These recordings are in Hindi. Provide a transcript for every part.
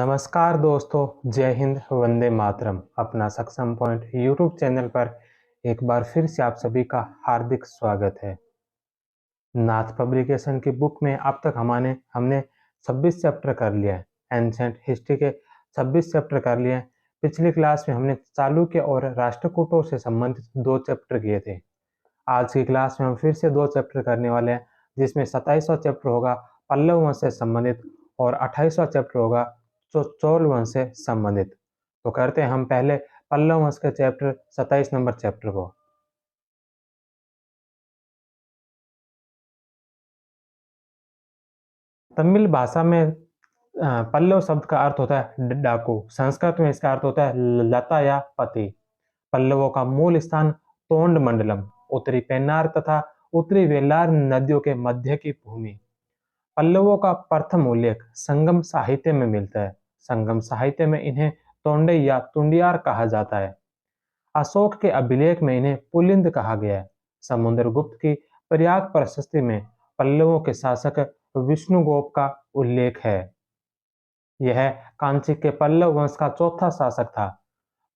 नमस्कार दोस्तों, जय हिंद, वंदे मातरम। अपना सक्षम पॉइंट यूट्यूब चैनल पर एक बार फिर से आप सभी का हार्दिक स्वागत है। नाथ पब्लिकेशन की बुक में अब तक हमने 26 चैप्टर कर लिया है। एंशंट हिस्ट्री के 26 चैप्टर कर लिए हैं। पिछली क्लास में हमने चालुक्य और राष्ट्रकूटों से संबंधित 2 चैप्टर किए थे। आज की क्लास में हम फिर से 2 चैप्टर करने वाले हैं, जिसमें 27वां चैप्टर होगा पल्लव वंश से संबंधित और 28वां चैप्टर होगा चोल वंश से संबंधित। तो करते हैं हम पहले पल्लव वंश के चैप्टर 27 नंबर चैप्टर को। तमिल भाषा में पल्लव शब्द का अर्थ होता है डाकू। संस्कृत में इसका अर्थ होता है लता या पति। पल्लवों का मूल स्थान तोंड मंडलम, उत्तरी पेन्नार तथा उत्तरी वेलार नदियों के मध्य की भूमि। पल्लवों का प्रथम उल्लेख संगम साहित्य में मिलता है। संगम साहित्य में इन्हें तोंडे या तुंडियार कहा जाता है। अशोक के अभिलेख में इन्हें पुलिंद कहा गया है। समुद्रगुप्त की प्रयाग प्रशस्ति में पल्लवों के शासक विष्णुगोप का उल्लेख है। यह कांची के पल्लव वंश का चौथा शासक था।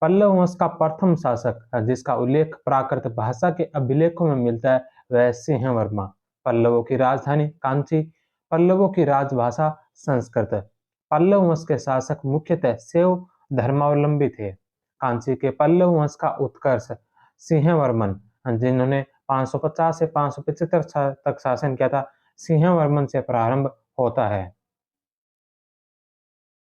पल्लव वंश का प्रथम शासक जिसका उल्लेख प्राकृत भाषा के अभिलेखों में मिलता है वह सिंहवर्मा। पल्लवों की राजधानी कांची, पल्लवों की राजभाषा संस्कृत। पल्लव वंश के शासक मुख्यतः शैव धर्मावलंबी थे। कांची के पल्लव वंश का उत्कर्ष सिंहवर्मन, जिन्होंने 550 से 575 तक शासन किया था, सिंहवर्मन से प्रारंभ होता है।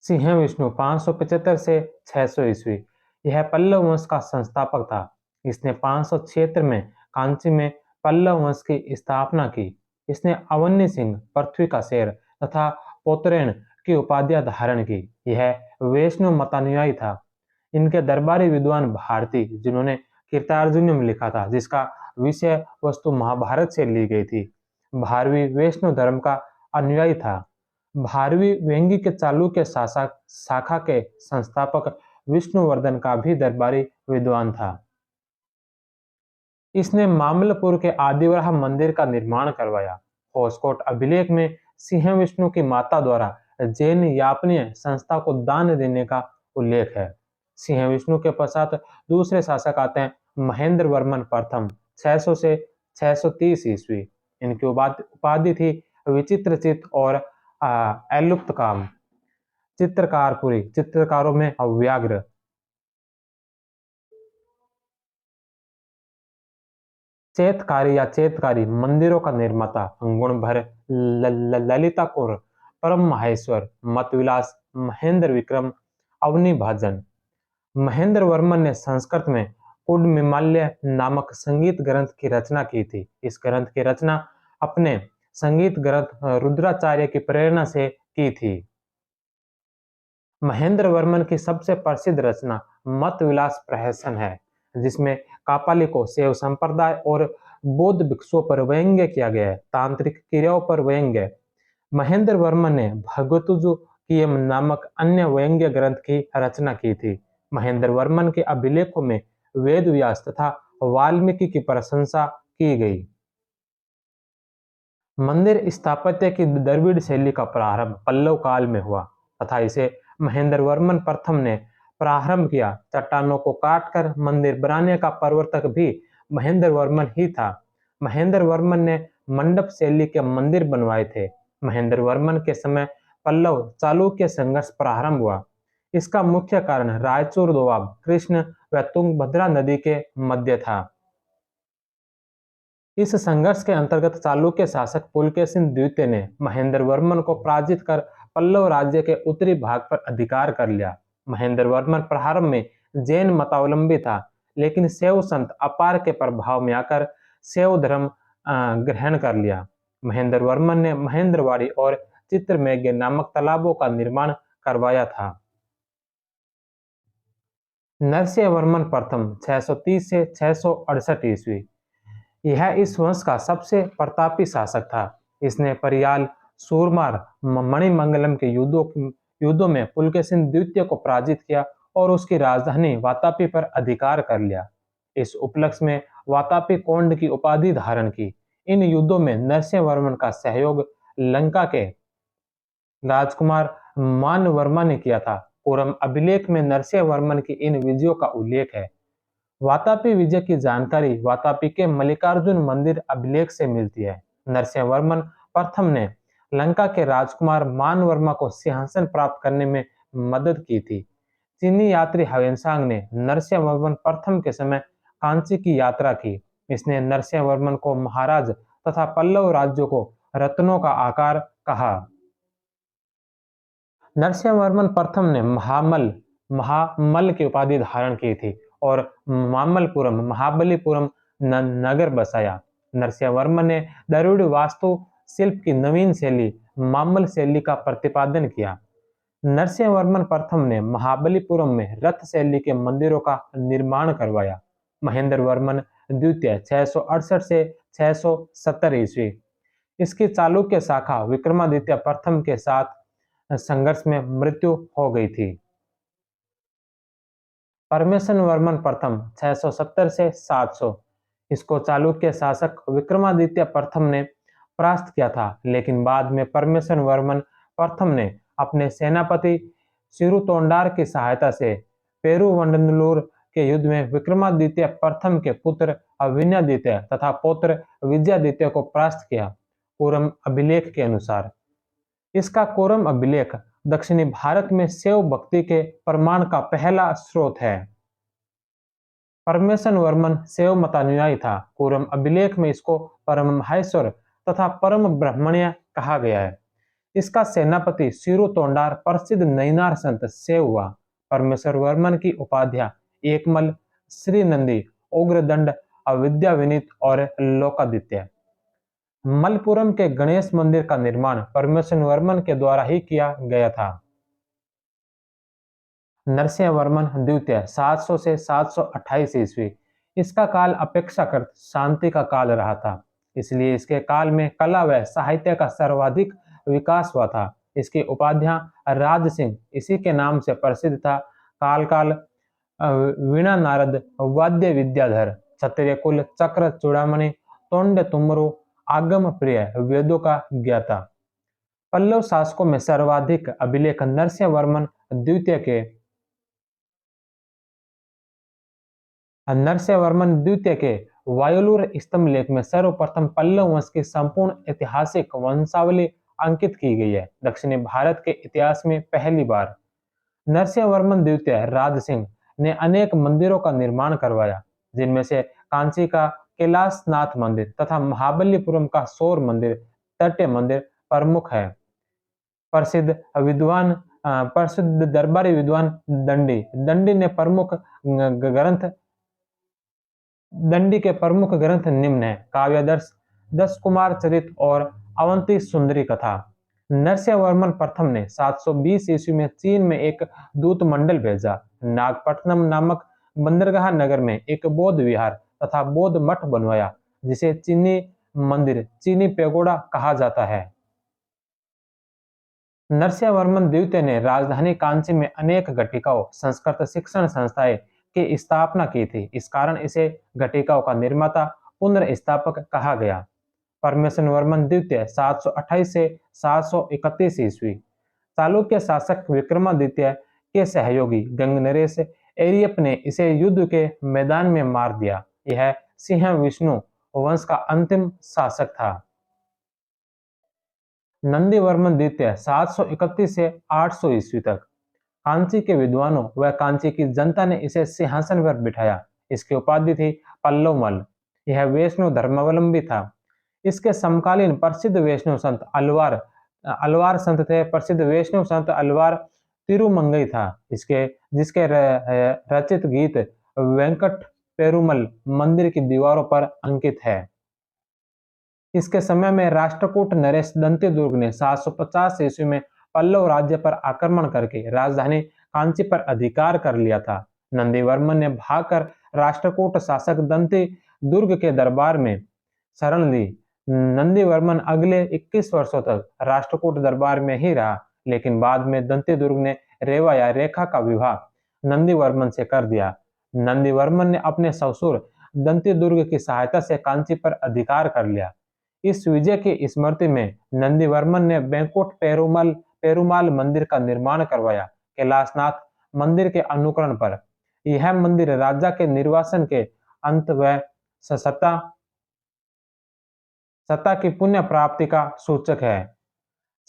सिंह विष्णु 575 से 600 ईस्वी, यह पल्लव वंश का संस्थापक था। इसने 576 में कांची में पल्लव वंश की स्थापना की। इसने अवन्य सिंह, पृथ्वी का शेर तथा पोतरेण की उपाधियां धारण की। यह वैष्णव मतानुयायी था। इनके दरबारी विद्वान भारती, जिन्होंने कीर्तार्जुनीयम लिखा था, जिसका विषय वस्तु महाभारत से ली गई थी, भारवी वैष्णव धर्म का अनुयायी था। भारवी वेंगी के चालुक्य शासक शाखा के संस्थापक विष्णुवर्धन का भी दरबारी विद्वान था। इसने मामलपुर के आदिवराह मंदिर का निर्माण करवाया। होसकोट अभिलेख में सिंह विष्णु की माता द्वारा जैन यापनीय संस्था को दान देने का उल्लेख है। सिंह विष्णु के पश्चात दूसरे शासक आते हैं महेंद्र वर्मन प्रथम, 600 से 630 ईस्वी। इनकी उपाधि थी विचित्रचित और एलुप्तकाम, चित्रकारपुरी, चित्रकारों में अव्याग्र। चैतकारी या चैतकारी, मंदिरों का निर्माता, गुण भर ललिताकुर, परम माहेश्वर, मतविलास, महेंद्र विक्रम, अवनी भाजन। महेंद्र वर्मन ने संस्कृत में कुडमिमाल्य नामक संगीत ग्रंथ की रचना की थी। इस ग्रंथ की रचना अपने संगीत ग्रंथ रुद्राचार्य की प्रेरणा से की थी। महेंद्र वर्मन की सबसे प्रसिद्ध रचना मतविलास प्रहसन है, जिसमें कापाली को शैव संप्रदाय और बौद्ध भिक्षुओं पर व्यंग्य किया गया है, तांत्रिक क्रियाओं पर व्यंग्य। महेंद्र वर्मन ने भगवतुजु कियम नामक अन्य व्यंग्य ग्रंथ की रचना की थी। महेंद्र वर्मन के अभिलेखों में वेद व्यास तथा वाल्मीकि की प्रशंसा की गई। मंदिर स्थापत्य की द्रविड़ शैली का प्रारंभ पल्लव काल में हुआ तथा इसे महेंद्र वर्मन प्रथम ने प्रारंभ किया। चट्टानों को काटकर मंदिर बनाने का प्रवर्तक भी महेंद्र वर्मन ही था। महेंद्र वर्मन ने मंडप शैली के मंदिर बनवाए थे। महेंद्र वर्मन के समय पल्लव चालुक्य संघर्ष प्रारंभ हुआ। इसका मुख्य कारण रायचूर दोआब, कृष्ण व तुंगभद्रा नदी के मध्य था। इस संघर्ष के अंतर्गत चालुक्य शासक पुलकेशिन द्वितीय ने महेंद्र वर्मन को पराजित कर पल्लव राज्य के उत्तरी भाग पर अधिकार कर लिया। महेंद्र वर्मन प्रारंभ में जैन मतावलंबी था, लेकिन शैव संत अपार के प्रभाव में आकर शैव धर्म ग्रहण कर लिया। महेंद्र वर्मन ने महेंद्रवाड़ी और चित्रमेघ नामक तालाबों का निर्माण करवाया था। नरसिंह वर्मन प्रथम 630 से 668 ईस्वी, यह इस वंश का सबसे प्रतापी शासक था। इसने परियाल, सूरमार, मणिमंगलम के युद्धों में पुलकेशिन द्वितीय को पराजित किया और उसकी राजधानी वातापी पर अधिकार कर लिया। इस उपलक्ष्य में वातापी कोंड की उपाधि धारण की। इन युद्धों में नरसिंह वर्मन का सहयोग लंका के राजकुमार मानवर्मा ने किया था। कोरम अभिलेख में नरसिंह वर्मन की इन विजयों का उल्लेख है। वातापी विजय की जानकारी वातापी के मल्लिकार्जुन मंदिर अभिलेख से मिलती है। नरसिंह वर्मन प्रथम ने लंका के राजकुमार मानवर्मा को सिंहासन प्राप्त करने में मदद की थी। चीनी यात्री ह्वेनसांग ने नरसिंह वर्मन प्रथम के समय कांची की यात्रा की। इसने नरसिंह वर्मन को महाराज तथा पल्लव राज्यों को रत्नों का आकार कहा। नरसिंहवर्मन प्रथम ने महामल की उपाधि धारण की थी और मामल्लपुरम महाबलीपुरम नगर बसाया। नरसिंहवर्मन ने द्रविड़ वास्तु शिल्प की नवीन शैली मामल शैली का प्रतिपादन किया। नरसिंहवर्मन प्रथम ने महाबलीपुरम में रथ शैली के मंदिरों का निर्माण करवाया। महेंद्र वर्मन द्वितीय 668 से 670 ईस्वी इसकी चालुक्य शाखा विक्रमादित्य प्रथम के साथ संघर्ष में मृत्यु हो गई थी। परमेशन वर्मन प्रथम 670 से 700 इसको चालुक्य शासक विक्रमादित्य प्रथम ने परास्त किया था, लेकिन बाद में परमेशन वर्मन प्रथम ने अपने सेनापति सिरुतोंडार की सहायता से पेरुवंडलूर के युद्ध में विक्रमादित्य प्रथम के पुत्र अभिनयादित्य तथा पौत्र विजयादित्य को परास्त किया। कोरम अभिलेख के अनुसार इसका कोरम अभिलेख दक्षिणी भारत में शैव भक्ति के प्रमाण का पहला स्रोत है। परमेशन वर्मन शैव मतानुयायी था। कोरम अभिलेख में इसको परमहंसेश्वर तथा परम ब्रह्मण्य कहा गया है। इसका सेनापति सिरु तोंडार प्रसिद्ध नैनार संत शैव हुआ। परमेश्वर वर्मन की उपाधियां एकमल, श्रीनंदी, उग्रदंड, अविद्या विनीत और लोकादित्य। मलपुरम के गणेश मंदिर का निर्माण परमेशन वर्मन के द्वारा ही किया गया था। नरसिंह वर्मन द्वितीय 700 से 728 ईस्वी इसका काल अपेक्षाकृत शांति का काल रहा था, इसलिए इसके काल में कला व साहित्य का सर्वाधिक विकास हुआ था। इसकी उपाधियां राज सिंह इसी के नाम से प्रसिद्ध था। काल वीणा नारद, वाद्य विद्याधर, क्षत्रिय कुल, चक्र चूड़ामणि, तोंड तुमरु, आगम प्रिय, वेदों का ज्ञाता। पल्लव शासकों में सर्वाधिक अभिलेख नरसिंह वर्मन द्वितीय के वायुलूर स्तंभ लेख में सर्वप्रथम पल्लव वंश की संपूर्ण ऐतिहासिक वंशावली अंकित की गई है। दक्षिणी भारत के इतिहास में पहली बार नरसिंह वर्मन द्वितीय राज सिंह ने अनेक मंदिरों का निर्माण करवाया, जिनमें से कांची का कैलाशनाथ मंदिर तथा महाबलीपुरम का सौर मंदिर तटीय मंदिर प्रमुख है। प्रसिद्ध दरबारी विद्वान दंडी ने दंडी के प्रमुख ग्रंथ निम्न है: काव्यदर्श, 10 कुमार चरित और अवंती सुंदरी कथा। नरसिंह वर्मन प्रथम ने 720 ईस्वी में चीन में एक दूत मंडल भेजा। नागपट्टनम नामक बंदरगाह नगर में एक बौद्ध विहार तथा बौद्ध मठ बनवाया, जिसे चीनी मंदिर, चीनी पेगोडा कहा जाता है। नरसिंह वर्मन द्वितीय ने राजधानी कांची में अनेक घटिकाओं, संस्कृत शिक्षण संस्थाएं की स्थापना की थी। इस कारण इसे घटिकाओं का निर्माता, पुनर्स्थापक कहा गया। परमेशन वर्मन द्वितीय 728 से 731 ईस्वी चालुक्य शासक विक्रमादित्य के सहयोगी गंगनरेश एरियप ने इसे युद्ध के मैदान में मार दिया। यह सिंह विष्णु वंश का अंतिम शासक था। नंदी वर्मन द्वितीय 731 से 800 ईस्वी तक कांची के विद्वानों व कांची की जनता ने इसे सिंहासन पर बिठाया। इसकी उपाधि थी पल्लवमल। यह वैष्णव धर्मावलंबी था। इसके समकालीन प्रसिद्ध वैष्णव संत अलवार संत थे। प्रसिद्ध वैष्णव संत अलवार तिरुमंगई था, जिसके रचित गीत वेंकट पेरुमल मंदिर की दीवारों पर अंकित है। इसके समय में राष्ट्रकूट नरेश दंती दुर्ग ने 750 ईस्वी में पल्लव राज्य पर आक्रमण करके राजधानी कांची पर अधिकार कर लिया था। नंदी वर्मन ने भागकर राष्ट्रकूट शासक दंती दुर्ग के दरबार में शरण ली। नंदी वर्मन अगले 21 वर्षों तक राष्ट्रकूट दरबार में ही रहा, लेकिन बाद में दंती दुर्ग ने रेवा या रेखा का विवाह नंदी वर्मन से कर दिया। नंदी वर्मन ने अपने ससुर दंती दुर्ग की सहायता से कांची पर अधिकार कर लिया। इस विजय की स्मृति में नंदी वर्मन ने बैंकुट पेरुमल पेरुमाल मंदिर का निर्माण करवाया, कैलाशनाथ मंदिर के अनुकरण पर। यह मंदिर राजा के निर्वासन के अंत व सत्ता सत्ता की पुण्य प्राप्ति का सूचक है।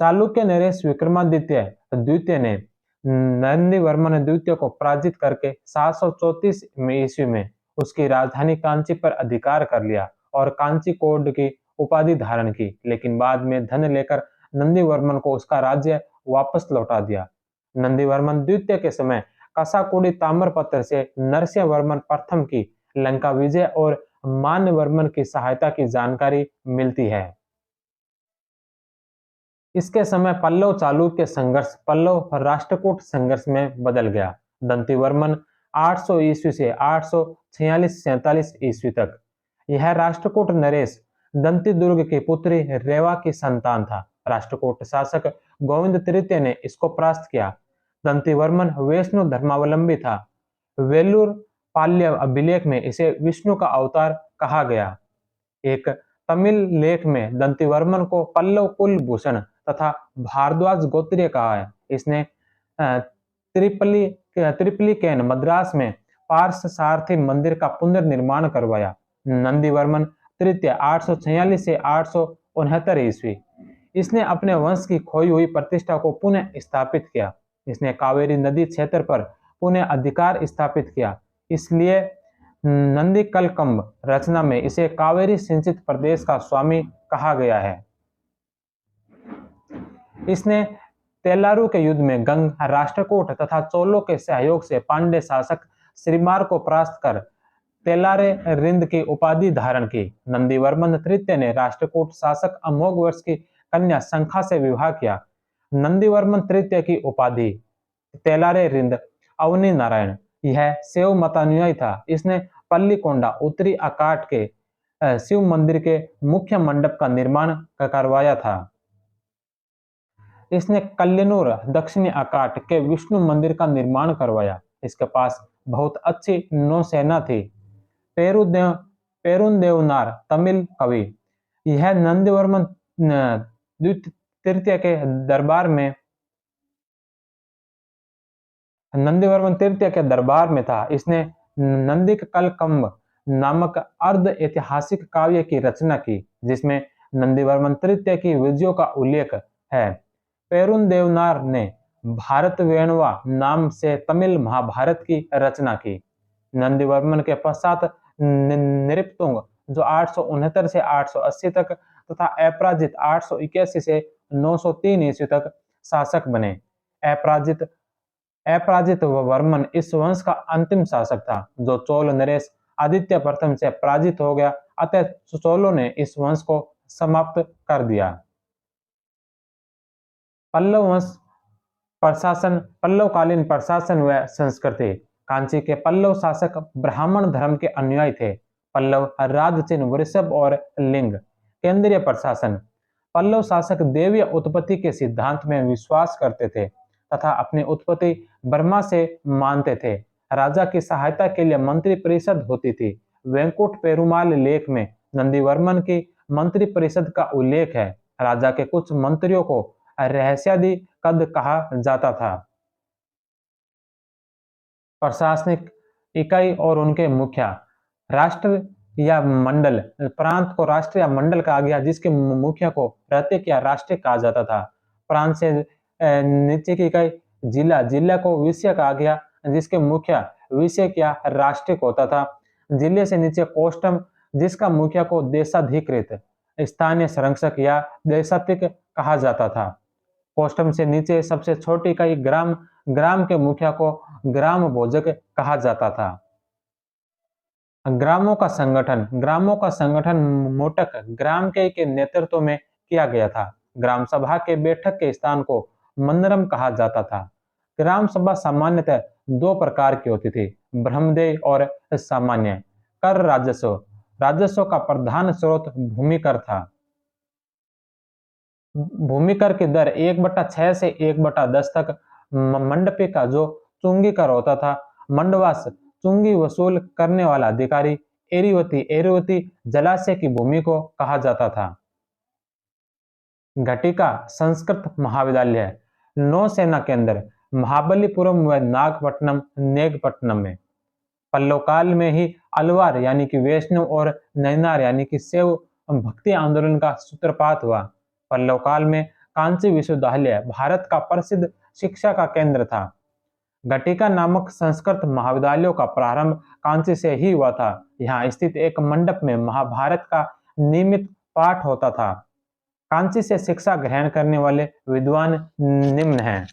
चालुक्य नरेश विक्रमादित्य द्वितीय ने नंदी वर्मन द्वितीय को पराजित करके 734 ईस्वी में उसकी राजधानी कांची पर अधिकार कर लिया और कांची कोड की उपाधि धारण की, लेकिन बाद में धन लेकर नंदीवर्मन को उसका राज्य वापस लौटा दिया। नंदीवर्मन द्वितीय के समय कसाकुड़ी ताम्रपत्र से नरसिंह वर्मन प्रथम की लंका विजय और मान्यवर्मन की सहायता की जानकारी मिलती है। इसके समय पल्लव चालुक्य संघर्ष पल्लव राष्ट्रकूट संघर्ष में बदल गया। दंतीवर्मन 800 ईस्वी से 846-47 ईस्वी तक यह राष्ट्रकूट नरेश दंती दुर्ग की पुत्री रेवा की संतान था। राष्ट्रकूट शासक गोविंद तृतीय ने इसको परास्त किया। दंतीवर्मन वैष्णव धर्मावलंबी था। वेलूर पाल्य अभिलेख में इसे विष्णु का अवतार कहा गया। एक तमिल लेख में दंतीवर्मन को पल्लव कुलभूषण तथा भारद्वाज गोत्रीय कहा है। इसने त्रिपलिकेन मद्रास में पार्श सारथी मंदिर का पुनर्निर्माण करवाया। नंदीवर्मन तृतीय 846 से 869 ईस्वी इसने अपने वंश की खोई हुई प्रतिष्ठा को पुनः स्थापित किया। इसने कावेरी नदी क्षेत्र पर पुनः अधिकार स्थापित किया। इसलिए नंदीकलकम्ब रचना में इसे कावेरी सिंचित प्रदेश का स्वामी कहा गया है। इसने तेलारू के युद्ध में गंग, राष्ट्रकूट तथा चोलों के सहयोग से पांड्य शासक श्रीमार को परास्त कर तेलारे रिंद की उपाधि धारण की। नंदीवर्मन तृतीय ने राष्ट्रकूट शासक अमोघवर्ष की कन्या शंखा से विवाह किया। नंदीवर्मन तृतीय की उपाधि तेलारे रिंद अवनी नारायण यह शैव मतानुयायी था। इसने पल्लीकोंडा उत्तरी अकाट के शिव मंदिर के मुख्य मंडप का निर्माण करवाया था। इसने कल्यनूर दक्षिणी अकाट के विष्णु मंदिर का निर्माण करवाया। इसके पास बहुत अच्छी नौसेना थी। पेरुदेवनार तमिल कवि यह नंदीवर्मन तृतीय के दरबार में था। इसने नंदीकलकम्ब नामक अर्ध ऐतिहासिक काव्य की रचना की, जिसमें नंदीवर्मन तृतीय की विजयों का उल्लेख है। पेरुदेवनार ने भारत वेणवा नाम से तमिल महाभारत की रचना की। नंदीवर्मन के पश्चात नृपतुंग जो 869 से 880 तक तथा अपराजित 881 से 903 ईस्वी तक शासक बने। अपराजित वर्मन इस वंश का अंतिम शासक था जो चोल नरेश आदित्य प्रथम से पराजित हो गया। अतः चोलों ने इस वंश को समाप्त कर दिया। पल्लव वंश प्रशासन पल्लवकालीन प्रशासन व संस्कृति कांची के पल्लव शासक ब्राह्मण धर्म के अनुयायी थे। पल्लव राज चिन्ह वृषभ और लिंग। केंद्रीय प्रशासन पल्लव शासक देवीय उत्पत्ति के सिद्धांत में विश्वास करते थे तथा अपनी उत्पत्ति ब्रह्मा से मानते थे। राजा की सहायता के लिए मंत्री परिषद होती थी। वेंकुट पेरुमाल लेख में नंदीवर्मन की मंत्री परिषद का उल्लेख है। राजा के कुछ मंत्रियों को रहस्यादि कद कहा जाता था। प्रशासनिक इकाई और उनके मुखिया राष्ट्र या मंडल प्रांत को राष्ट्र या मंडल कहा गया, जिसके मुखिया को प्रत्येक या राष्ट्र कहा जाता था। प्रांत से नीचे की इकाई जिला, जिला को विषय कहा गया, जिसके मुखिया विषय या राष्ट्रिक होता था। जिले से नीचे कोष्टम, जिसका मुखिया को देशाधिकृत स्थानीय संरक्षक या देशाधिक कहा जाता था। कोष्टम से नीचे सबसे छोटी इकाई ग्राम, ग्राम के मुखिया को ग्राम भोजक कहा जाता था। ग्रामों का संगठन मोटक ग्राम के नेतृत्व में किया गया था। ग्राम सभा के बैठक के स्थान को मंदरम कहा जाता था। ग्राम सभा सामान्यतः दो प्रकार की होती थी, ब्रह्मदेय और सामान्य। कर राजस्व का प्रधान स्रोत भूमिकर था। भूमिकर की दर 1/6 से 1/10 तक। मंडपी का जो चुंगी कर होता था। मंडवास चुंगी वसूल करने वाला अधिकारी। एरिवती जलाशय की भूमि को कहा जाता था। घटिका संस्कृत महाविद्यालय नौसेना केंद्र महाबलीपुरम व नागपट्टनम नेगपट्टनम में। पल्लव काल में ही अलवार यानी कि वैष्णव और नैनार यानी कि शैव भक्ति आंदोलन का सूत्रपात हुआ। पल्लव काल में कांची विश्वविद्यालय भारत का प्रसिद्ध शिक्षा का केंद्र था। घटिका नामक संस्कृत महाविद्यालयों का प्रारंभ कांची से ही हुआ था। यहाँ स्थित एक मंडप में महाभारत का नियमित पाठ होता था। कांची से शिक्षा ग्रहण करने वाले विद्वान निम्न हैं।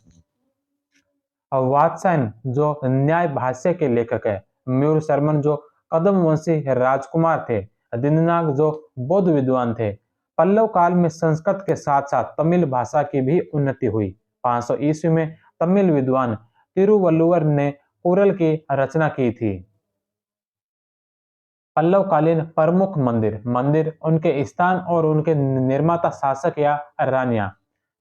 वात्स्यायन जो न्याय भाष्य के लेखक है, मयूर शर्मन जो कदम वंशी राजकुमार थे, दीननाग जो बौद्ध विद्वान थे। पल्लव काल में संस्कृत के साथ साथ तमिल भाषा की भी उन्नति हुई। 500 ईस्वी में तमिल विद्वान तिरुवल्लुवर ने कुरल की रचना की थी। पल्लवकालीन प्रमुख मंदिर, उनके स्थान और उनके निर्माता शासक या रानियां।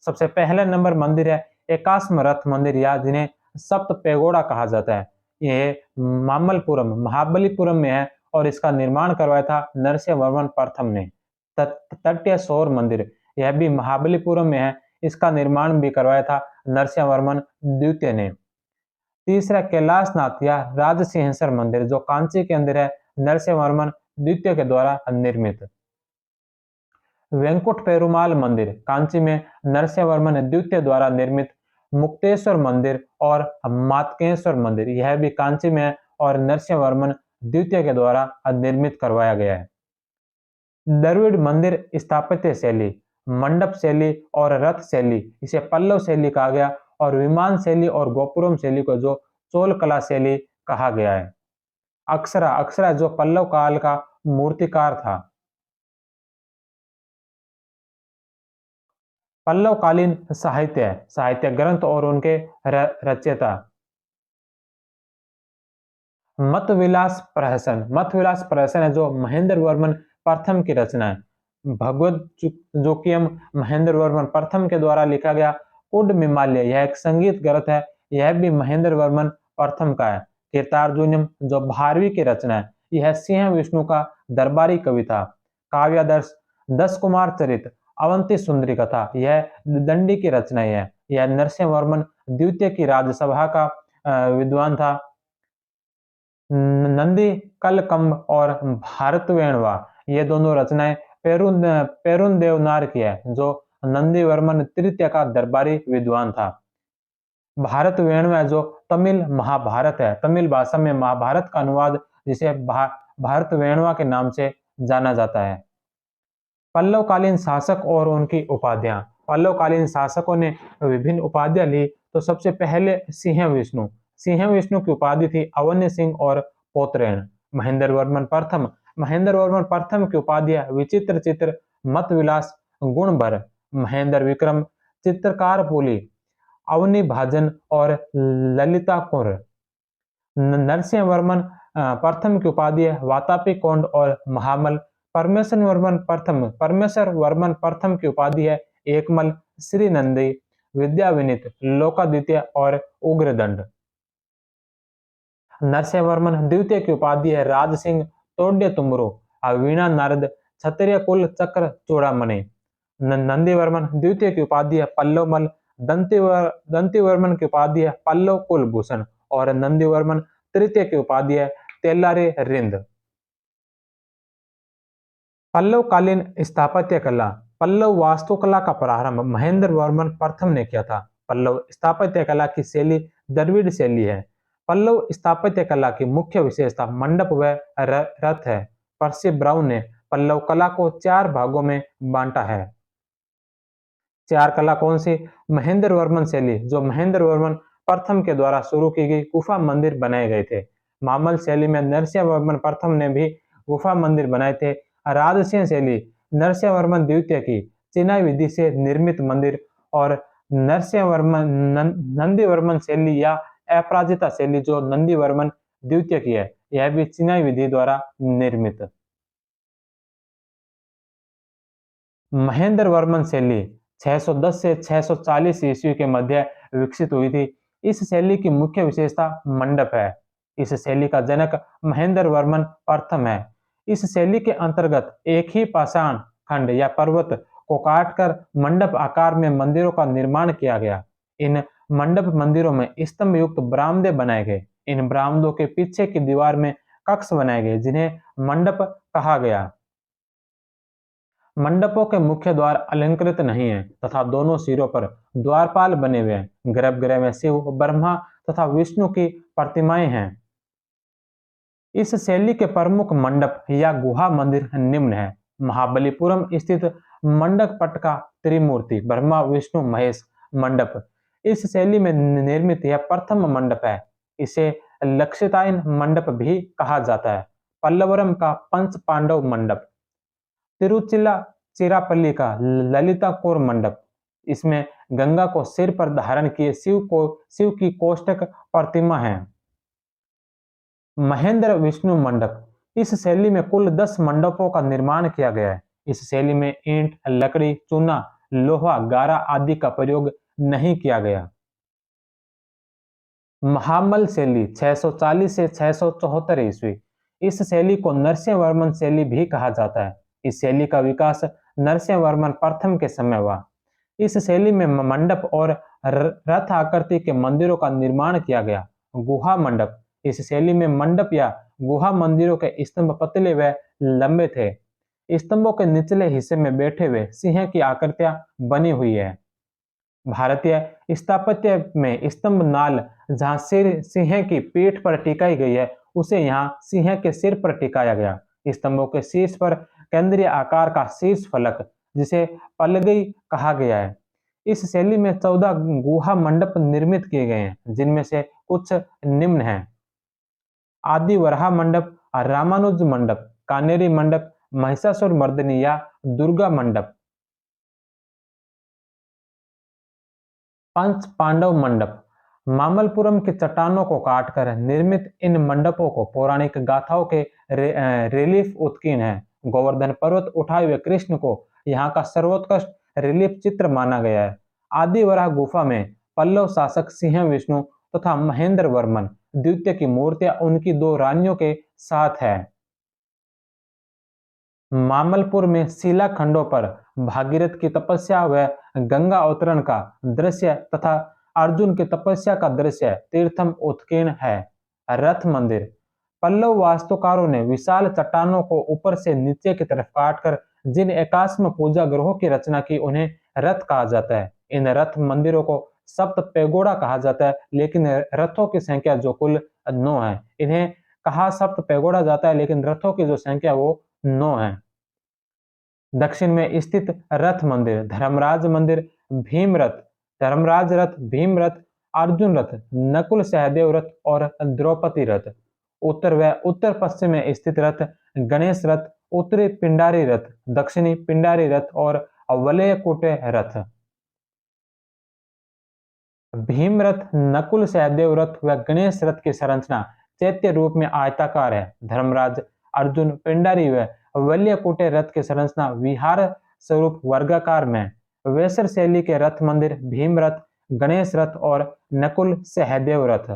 सबसे पहला नंबर मंदिर है एकाश्म रथ मंदिर या जिन्हें सप्त पेगोड़ा कहा जाता है। यह महाबलीपुरम में है और इसका निर्माण करवाया था नरसिंहवर्मन प्रथम ने। तटीय सौर मंदिर, यह भी महाबलीपुरम में है, इसका निर्माण भी करवाया था नरसिंहवर्मन द्वितीय ने। तीसरा कैलाशनाथ या राजसिंहेश्वर मंदिर जो कांची के अंदर है, नरसिंहवर्मन द्वितीय के द्वारा निर्मित। वेंकुट पेरुमाल मंदिर कांची में नरसिंहवर्मन द्वितीय द्वारा निर्मित। मुक्तेश्वर मंदिर और मातकेश्वर मंदिर यह भी कांची में है और नरसिंहवर्मन द्वितीय के द्वारा निर्मित करवाया गया है। द्रविड़ मंदिर स्थापत्य शैली, मंडप शैली और रथ शैली इसे पल्लव शैली कहा गया और विमान शैली और गोपुरम शैली को जो चोल कला शैली कहा गया है। अक्षरा जो पल्लव काल का मूर्तिकार था। पल्लवकालीन साहित्य ग्रंथ और उनके रचयिता। मतविलास प्रहसन है जो महेंद्र वर्मन प्रथम की रचना है। भगवत जोकियम महेंद्र वर्मन प्रथम के द्वारा लिखा गया। कुड मिमाल्य यह एक संगीत ग्रंथ है, यह भी महेंद्र वर्मन प्रथम का है। कीर्तार्जुनियम जो 12वीं की रचना है, यह सिंह विष्णु का दरबारी कवि था। काव्यादर्श 10 कुमार चरित अवंती सुंदरी कथा यह दंडी की रचना है। यह नरसिंहवर्मन द्वितीय की राज्यसभा का विद्वान था। नंदी कलकम्ब और भारतवेणवा ये दोनों रचनाएं पेरुन देवनार की है जो नंदीवर्मन तृतीय का दरबारी विद्वान था। भारत वेणवा जो तमिल महाभारत है, तमिल भाषा में महाभारत का अनुवाद जिसे भारत वेणवा के नाम से जाना जाता है। पल्लवकालीन शासक और उनकी उपाधियां। पल्लवकालीन शासकों ने विभिन्न उपाधियां ली। तो सबसे पहले सिंह विष्णु की उपाधि थी अवन्य सिंह और पौत्रेण। महेंद्र वर्मन प्रथम की उपाधि विचित्र चित्र मतविलास गुणभर। महेंद्र विक्रम चित्रकार पुली अवनी भाजन और ललिता कुंवर। नरसिंहवर्मन प्रथम की उपाधि वातापी कोंड और महामल। परमेश्वर वर्मन प्रथम की उपाधि है एकमल, श्री नंदी, विद्या विनीत, लोकादित्य और उग्रदंड। नरसिंहवर्मन द्वितीय की उपाधि है राज सिंह, तोड्य तुमरो, वीणा नारद, क्षत्रिय कुल चक्र चूड़ामणि। नंदीवर्मन द्वितीय की उपाधि है पल्लवमल, दंतीवर्मन की उपाधि है पल्लव कुलभूषण और नंदीवर्मन तृतीय की उपाधि है तेलारी रिंद। पल्लवकालीन स्थापत्य कला। पल्लव वास्तुकला का प्रारंभ महेंद्र वर्मन प्रथम ने किया था। पल्लव स्थापत्य कला की शैली द्रविड़ शैली है। पल्लव स्थापत्य कला की मुख्य विशेषता मंडप व रथ है। पर्सी ब्राउन ने पल्लव कला को 4 भागों में बांटा है। 4 कला कौन सी? महेंद्र वर्मन शैली जो महेंद्र वर्मन प्रथम के द्वारा शुरू की गई गुफा मंदिर बनाए गए थे। मामल शैली में नरसिंहवर्मन प्रथम ने भी गुफा मंदिर बनाए थे। राजसिंह शैली नरसिंहवर्मन द्वितीय की चिनाई विधि से निर्मित मंदिर और नंदीवर्मन शैली या अपराजिता शैली जो नंदीवर्मन द्वितीय की है, यह भी चिनाई विधि द्वारा निर्मित। महेंद्र वर्मन शैली 610 से 640 ईस्वी के मध्य विकसित हुई थी। इस शैली की मुख्य विशेषता मंडप है। इस शैली का जनक महेंद्र वर्मन प्रथम है। इस शैली के अंतर्गत एक ही पाषाण खंड या पर्वत को काटकर मंडप आकार में मंदिरों का निर्माण किया गया। इन मंडप मंदिरों में स्तंभ युक्त बरामदे बनाए गए। इन बरामदों के पीछे की दीवार में कक्ष बनाए गए जिन्हें मंडप कहा गया। मंडपों के मुख्य द्वार अलंकृत नहीं है तथा दोनों सिरों पर द्वारपाल बने हुए हैं। गर्भगृह में शिव, ब्रह्मा तथा विष्णु की प्रतिमाएं हैं। इस शैली के प्रमुख मंडप या गुहा मंदिर निम्न है। महाबलीपुरम स्थित मंडप पट का त्रिमूर्ति ब्रह्मा विष्णु महेश मंडप इस शैली में निर्मित यह प्रथम मंडप है। इसे लक्षितायन मंडप भी कहा जाता है। पल्लवरम का पंच पांडव मंडप, तिरुचिल्ला चिरापल्ली का ललिता कोर मंडप, इसमें गंगा को सिर पर धारण किए शिव की कोष्टक प्रतिमा है। महेंद्र विष्णु मंडप इस शैली में कुल 10 मंडपों का निर्माण किया गया है। इस शैली में ईंट, लकड़ी, चूना, लोहा, गारा आदि का प्रयोग नहीं किया गया। महामल शैली 640 से 674 ईस्वी, इस शैली को नरसिंहवर्मन शैली भी कहा जाता है। इस शैली का विकास नरसिंहवर्मन प्रथम के समय हुआ। इस शैली में मंडप और रथ आकृति के मंदिरों का निर्माण किया गया। गुहा मंडप इस शैली में मंडप या गुहा मंदिरों के स्तंभ पतले व लंबे थे। स्तंभों के निचले हिस्से में बैठे हुए सिंह की आकृतियां बनी हुई है। भारतीय स्थापत्य में स्तंभ नाल जहां सिर सिंह की पीठ पर टिकाई गई है उसे यहाँ सिंह के सिर पर टिकाया गया। स्तंभों के शीर्ष पर केंद्रीय आकार का शीर्ष फलक जिसे पलगई कहा गया है। इस शैली में 14 गुहा मंडप निर्मित किए गए हैं जिनमें से कुछ निम्न हैं। आदि वराह मंडप, रामानुज मंडप, कानेरी मंडप, महिषासुर मर्दिनी या दुर्गा मंडप। पंच पांडव मंडप मामल्लपुरम की चट्टानों को काटकर निर्मित इन मंडपों को पौराणिक गाथाओं के रिलीफ उत्कीर्ण है। गोवर्धन पर्वत उठाए हुए कृष्ण को यहाँ का सर्वोत्कृष्ट रिलीफ चित्र माना गया है। आदिवराह गुफा में पल्लव शासक सिंह विष्णु तथा महेंद्र वर्मन द्वितीय की मूर्तियां उनकी 2 रानियों के साथ है। मामलपुर में शिला खंडों पर भागीरथ की तपस्या व गंगा अवतरण का दृश्य तथा अर्जुन की तपस्या का दृश्य तीर्थम उत्कीर्ण है। रथ मंदिर पल्लव वास्तुकारों ने विशाल चट्टानों को ऊपर से नीचे की तरफ काटकर जिन एकाश्म पूजा ग्रहों की रचना की उन्हें रथ कहा जाता है। इन रथ मंदिरों को सप्त पैगोड़ा कहा जाता है, लेकिन रथों की संख्या जो कुल 9 है। इन्हें कहा सप्त पैगोड़ा जाता है लेकिन रथों की जो संख्या वो 9 है। दक्षिण में स्थित रथ मंदिर धर्मराज मंदिर, भीमरथ, धर्मराज रथ, भीम रथ, अर्जुन रथ, नकुल सहदेव रथ और द्रौपदी रथ। उत्तर व उत्तर पश्चिम में स्थित रथ गणेश रथ, उत्तरी पिंडारी रथ, दक्षिणी पिंडारी रथ और वलयकुटे रथ। भीम रथ, नकुल सहदेव रथ व गणेश रथ की संरचना चैत्य रूप में आयताकार है। धर्मराज, अर्जुन, पिंडारी व वल्यकुटे रथ की संरचना विहार स्वरूप वर्गाकार में। वेसर शैली के रथ मंदिर भीम रथ, गणेश रथ और नकुल सहदेव रथ।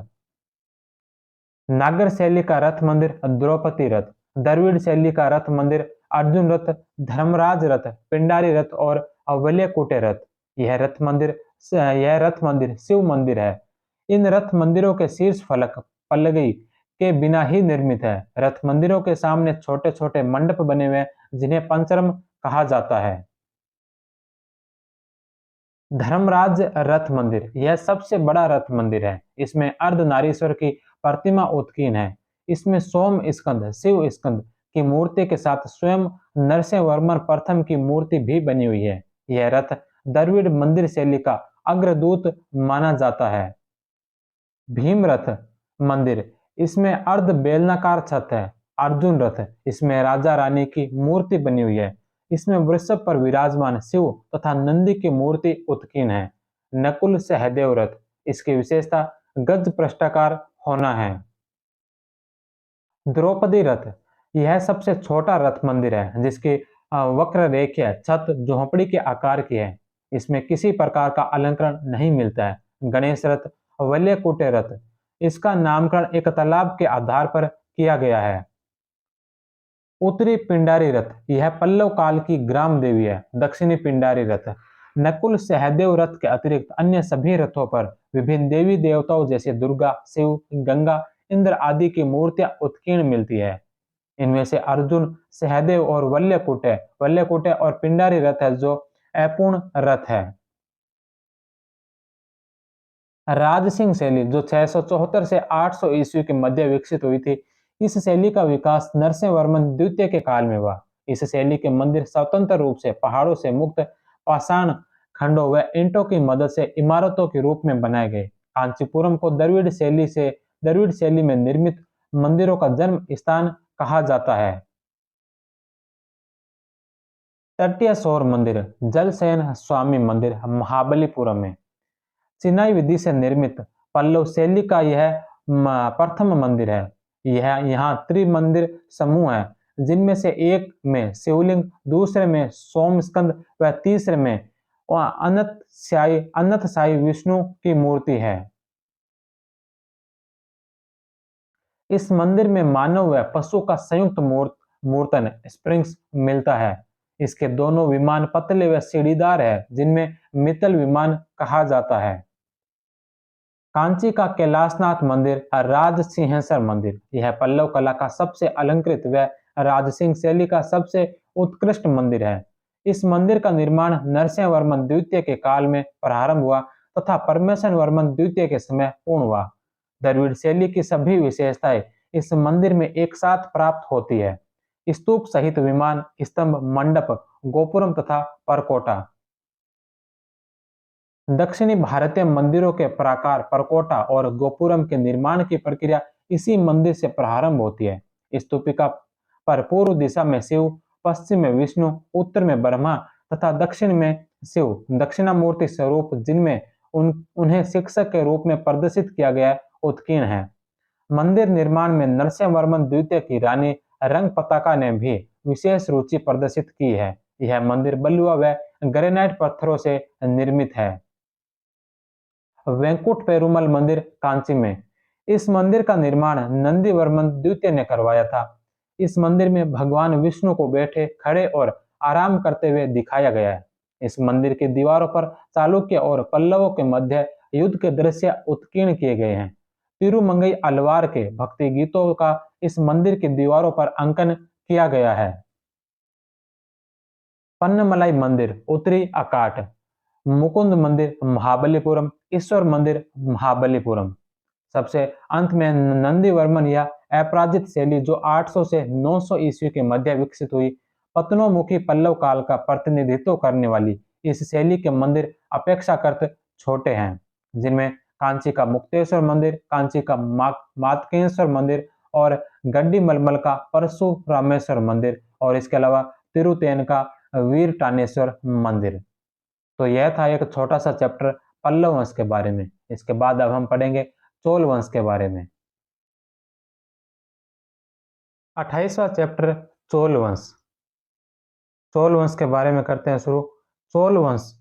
नागर शैली का रथ मंदिर द्रौपदी रथ, द्रविड़ शैली का रथ मंदिर अर्जुन रथ, धर्मराज रथ, पिंडारी रथ और अवल्यकुटे रथ। यह रथ मंदिर शिव मंदिर है। इन रथ मंदिरों के शीर्ष फलक पल्लगी के बिना ही निर्मित है। रथ मंदिरों के सामने छोटे छोटे मंडप बने हुए जिन्हें पंचरम कहा जाता है। धर्मराज रथ मंदिर यह सबसे बड़ा रथ मंदिर है। इसमें अर्धनारीश्वर की प्रतिमा उत्कीर्ण है। इसमें सोम स्कंद शिव स्कंद की मूर्ति के साथ स्वयं नरसिंहवर्मन प्रथम की मूर्ति भी बनी हुई है। यह रथ द्रविड़ मंदिर शैली का अग्रदूत माना जाता है। भीम रथ मंदिर इसमें अर्ध बेलनाकार छत है। अर्जुन रथ इसमें राजा रानी की मूर्ति बनी हुई है। इसमें वृषभ पर विराजमान शिव तथा नंदी की मूर्ति उत्कीर्ण है। नकुल सहदेव रथ इसकी विशेषता गज पृष्ठाकार होना है। द्रौपदी रथ यह सबसे छोटा रथ मंदिर है जिसकी वक्र रेखा छत झोपड़ी के आकार की है। इसमें किसी प्रकार का अलंकरण नहीं मिलता है। गणेश रथ वल्यकुटे रथ इसका नामकरण एक तालाब के आधार पर किया गया है। उत्तरी पिंडारी रथ यह पल्लव काल की ग्राम देवी है। दक्षिणी पिंडारी रथ नकुल सहदेव रथ के अतिरिक्त अन्य सभी रथों पर विभिन्न देवी देवताओं जैसे दुर्गा, शिव, गंगा, इंद्र आदि की मूर्तियां उत्कीर्ण मिलती है। इनमें से अर्जुन, सहदेव और वल्लकुटे और पिंडारी रथ है जो अपूर्ण रथ है। राजसिंह शैली जो 674 से 800 ईस्वी के मध्य विकसित हुई थी, इस शैली का विकास नरसिंह वर्मन द्वितीय के काल में हुआ। इस शैली के मंदिर स्वतंत्र रूप से पहाड़ों से मुक्त पाषाण खंडों व ईंटों की मदद से इमारतों के रूप में बनाए गए। कांचीपुरम को द्रविड़ शैली में निर्मित मंदिरों का जन्म स्थान कहा जाता है। तटीय सौर मंदिर जलशयन स्वामी मंदिर महाबलीपुरम में चिनाई विधि से निर्मित पल्लव शैली का यह प्रथम मंदिर है। यह यहाँ त्रिमंदिर समूह है, जिनमें से एक में शिवलिंग, दूसरे में सोमस्कंद व तीसरे में अनंत साई विष्णु की मूर्ति है। इस मंदिर में मानव व पशु का संयुक्त मूर्तन स्प्रिंग्स मिलता है। इसके दोनों विमान पतले व सीढ़ीदार है, जिनमें मित्तल विमान कहा जाता है। कांची का कैलाशनाथ मंदिर राजसिंहेश्वर मंदिर यह पल्लव कला का सबसे अलंकृत व राजसिंह शैली का सबसे उत्कृष्ट मंदिर है। इस मंदिर का निर्माण नरसिंह वर्मन द्वितीय के काल में प्रारंभ हुआ तथा परमेश्वर वर्मन द्वितीय के समय पूर्ण हुआ। द्रविड़ शैली की सभी विशेषताएं इस मंदिर में एक साथ प्राप्त होती है। स्तूप सहित विमान, स्तंभ, मंडप, गोपुरम तथा परकोटा। दक्षिणी भारतीय मंदिरों के प्राकार, परकोटा और गोपुरम के निर्माण की प्रक्रिया इसी मंदिर से प्रारंभ होती है। स्तूपिका पर पूर्व दिशा में शिव, पश्चिम में विष्णु, उत्तर में ब्रह्मा तथा दक्षिण में शिव दक्षिणामूर्ति स्वरूप, जिनमें उन्हें शिक्षक के रूप में प्रदर्शित किया गया उत्कीर्ण है। मंदिर निर्माण में नरसिंह वर्मन द्वितीय की रानी रंगपताका ने भी विशेष रुचि प्रदर्शित की है। यह मंदिर बलुआ व ग्रेनाइट पत्थरों से निर्मित है। वेंकुट पेरुमल मंदिर कांची में इस मंदिर का निर्माण नंदी वर्मन द्वितीय ने करवाया था। इस मंदिर में भगवान विष्णु को बैठे, खड़े और आराम करते हुए दिखाया गया है। इस मंदिर की दीवारों पर चालुक्य और पल्लवों के मध्य युद्ध के दृश्य उत्कीर्ण किए गए हैं। तिरुमंगई अलवार के भक्ति गीतों का इस मंदिर की दीवारों पर अंकन किया गया है। पन्नमलाई मंदिर उत्तरी अकाट, मुकुंद मंदिर महाबलीपुरम, ईश्वर मंदिर महाबलीपुरम। सबसे अंत में नंदी वर्मन या अपराजित शैली जो 800 से 900 ईस्वी के मध्य विकसित हुई, पतनोमुखी पल्लव काल का प्रतिनिधित्व करने वाली इस शैली के मंदिर अपेक्षाकृत छोटे हैं, जिनमें कांची का मुक्तेश्वर मंदिर, कांची का मातकेश्वर मंदिर और गड्डी मलमल का परशुरामेश्वर मंदिर और इसके अलावा तिरुतेन का वीर टानेश्वर मंदिर। तो यह था एक छोटा सा चैप्टर पल्लव वंश के बारे में। इसके बाद अब हम पढ़ेंगे चोल वंश के बारे में। 28वां चैप्टर चोल वंश। चोल वंश के बारे में करते हैं शुरू। चोल वंश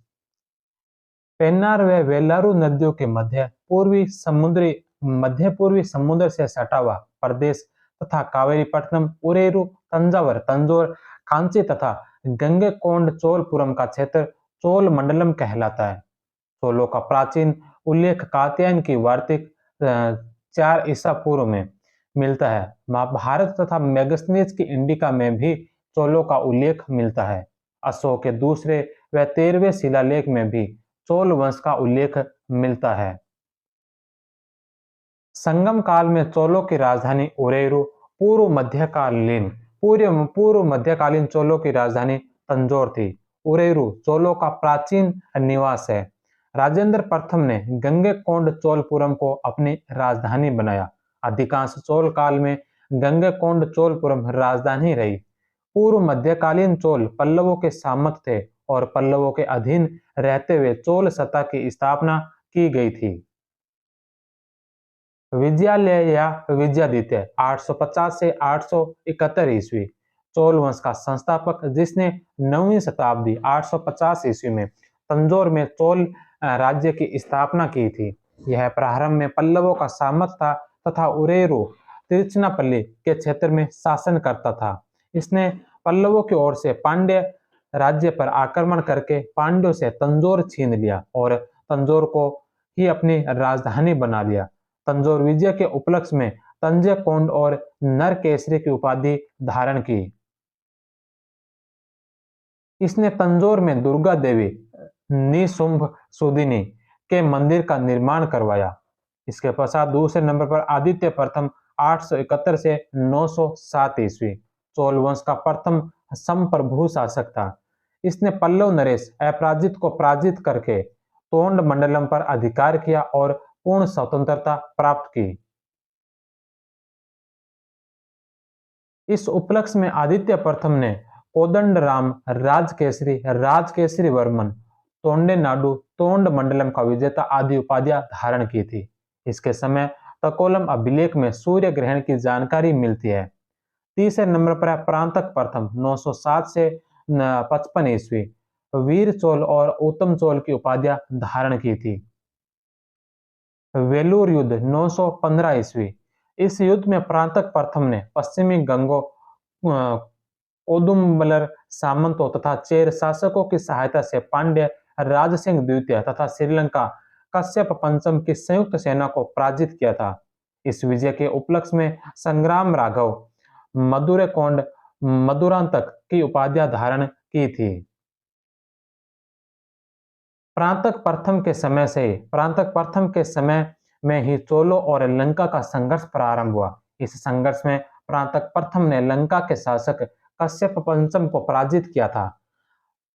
पेन्नार व वेलारू नदियों के मध्य पूर्वी समुद्र से सटा हुआ प्रदेश तथा कावेरीपट्टनम, उरेरू, तंजौर, कांची तथा गंगेकोंड चोलपुरम का क्षेत्र चोल मंडलम कहलाता है। चोलों का प्राचीन उल्लेख कात्यायन की वार्तिक 4 ईसा पूर्व में मिलता है। महाभारत तथा मेगस्थनीज की इंडिका में भी चोलों का उल्लेख मिलता है। अशोक के दूसरे व 13वें शिलालेख में भी चोल वंश का उल्लेख मिलता है। संगम काल में चोलों की राजधानी उरेरू, पूर्व मध्यकालीन चोलों की राजधानी तंजौर थी। उरेरू चोलों का प्राचीन निवास है। राजेंद्र प्रथम ने गंगेकोंड चोलपुरम को अपनी राजधानी बनाया। अधिकांश चोल काल में गंगेकोंड चोलपुरम राजधानी रही। पूर्व मध्यकालीन चोल पल्लवों के सामंत थे और पल्लवों के अधीन रहते हुए चोल सत्ता की स्थापना की गई थी। विजयालय या विजयादित्य 850 से 871 ईस्वी चोल वंश का संस्थापक, जिसने 9वीं शताब्दी 850 ईस्वी में तंजौर में चोल राज्य की स्थापना की थी। यह प्रारंभ में पल्लवों का सामंत था तथा उरेरू तिरुचिरापल्ली के क्षेत्र में शासन करता था। इसने पल्लवों की ओर से पांड्य राज्य पर आक्रमण करके पांड्यों से तंजौर छीन लिया और तंजौर को ही अपनी राजधानी बना लिया। तंजौर विजय के उपलक्ष्य में तंजय कोंड और नरकेसरी की उपाधि धारण की। इसने तंजौर में दुर्गा देवी निशुंभ सुदिनी के मंदिर का निर्माण करवाया। इसके पश्चात दूसरे नंबर पर आदित्य प्रथम 871 से 907 ईस्वी चोल वंश का प्रथम संप्रभु शासक था। इसने पल्लव नरेश अपराजित को पराजित करके तोंड मंडलम पर अधिकार किया और पूर्ण स्वतंत्रता प्राप्त की। इस उपलक्ष्य में आदित्य प्रथम ने कोदंडराम राजकेसरी वर्मन तोंडे नाडु तोंड मंडलम का विजेता आदि उपाधियां धारण की थी। इसके समय तकोलम अभिलेख में सूर्य ग्रहण की जानकारी मिलती है। तीसरे नंबर पर है प्रांतक प्रथम 907 से 55 ईस्वी वीर चोल और उत्तम चोल की उपाधियां धारण की थी। वेलूर युद्ध 915 ईस्वी। इस युद्ध में प्रांतक प्रथम ने पश्चिमी गंगो ओदुम्बलर सामंतों तथा चेर शासकों की सहायता से पांड्य राजसिंह द्वितीय तथा श्रीलंका कश्यप पंचम की संयुक्त सेना को पराजित किया था। इस विजय के उपलक्ष्य में संग्राम राघव मधुरेकोंड मधुरांतक की उपाधियां धारण की थी। प्रांतक प्रथम के समय में ही चोलों और लंका का संघर्ष प्रारंभ हुआ। इस संघर्ष में प्रांतक प्रथम ने लंका के शासक कश्यप पंचम को पराजित किया था।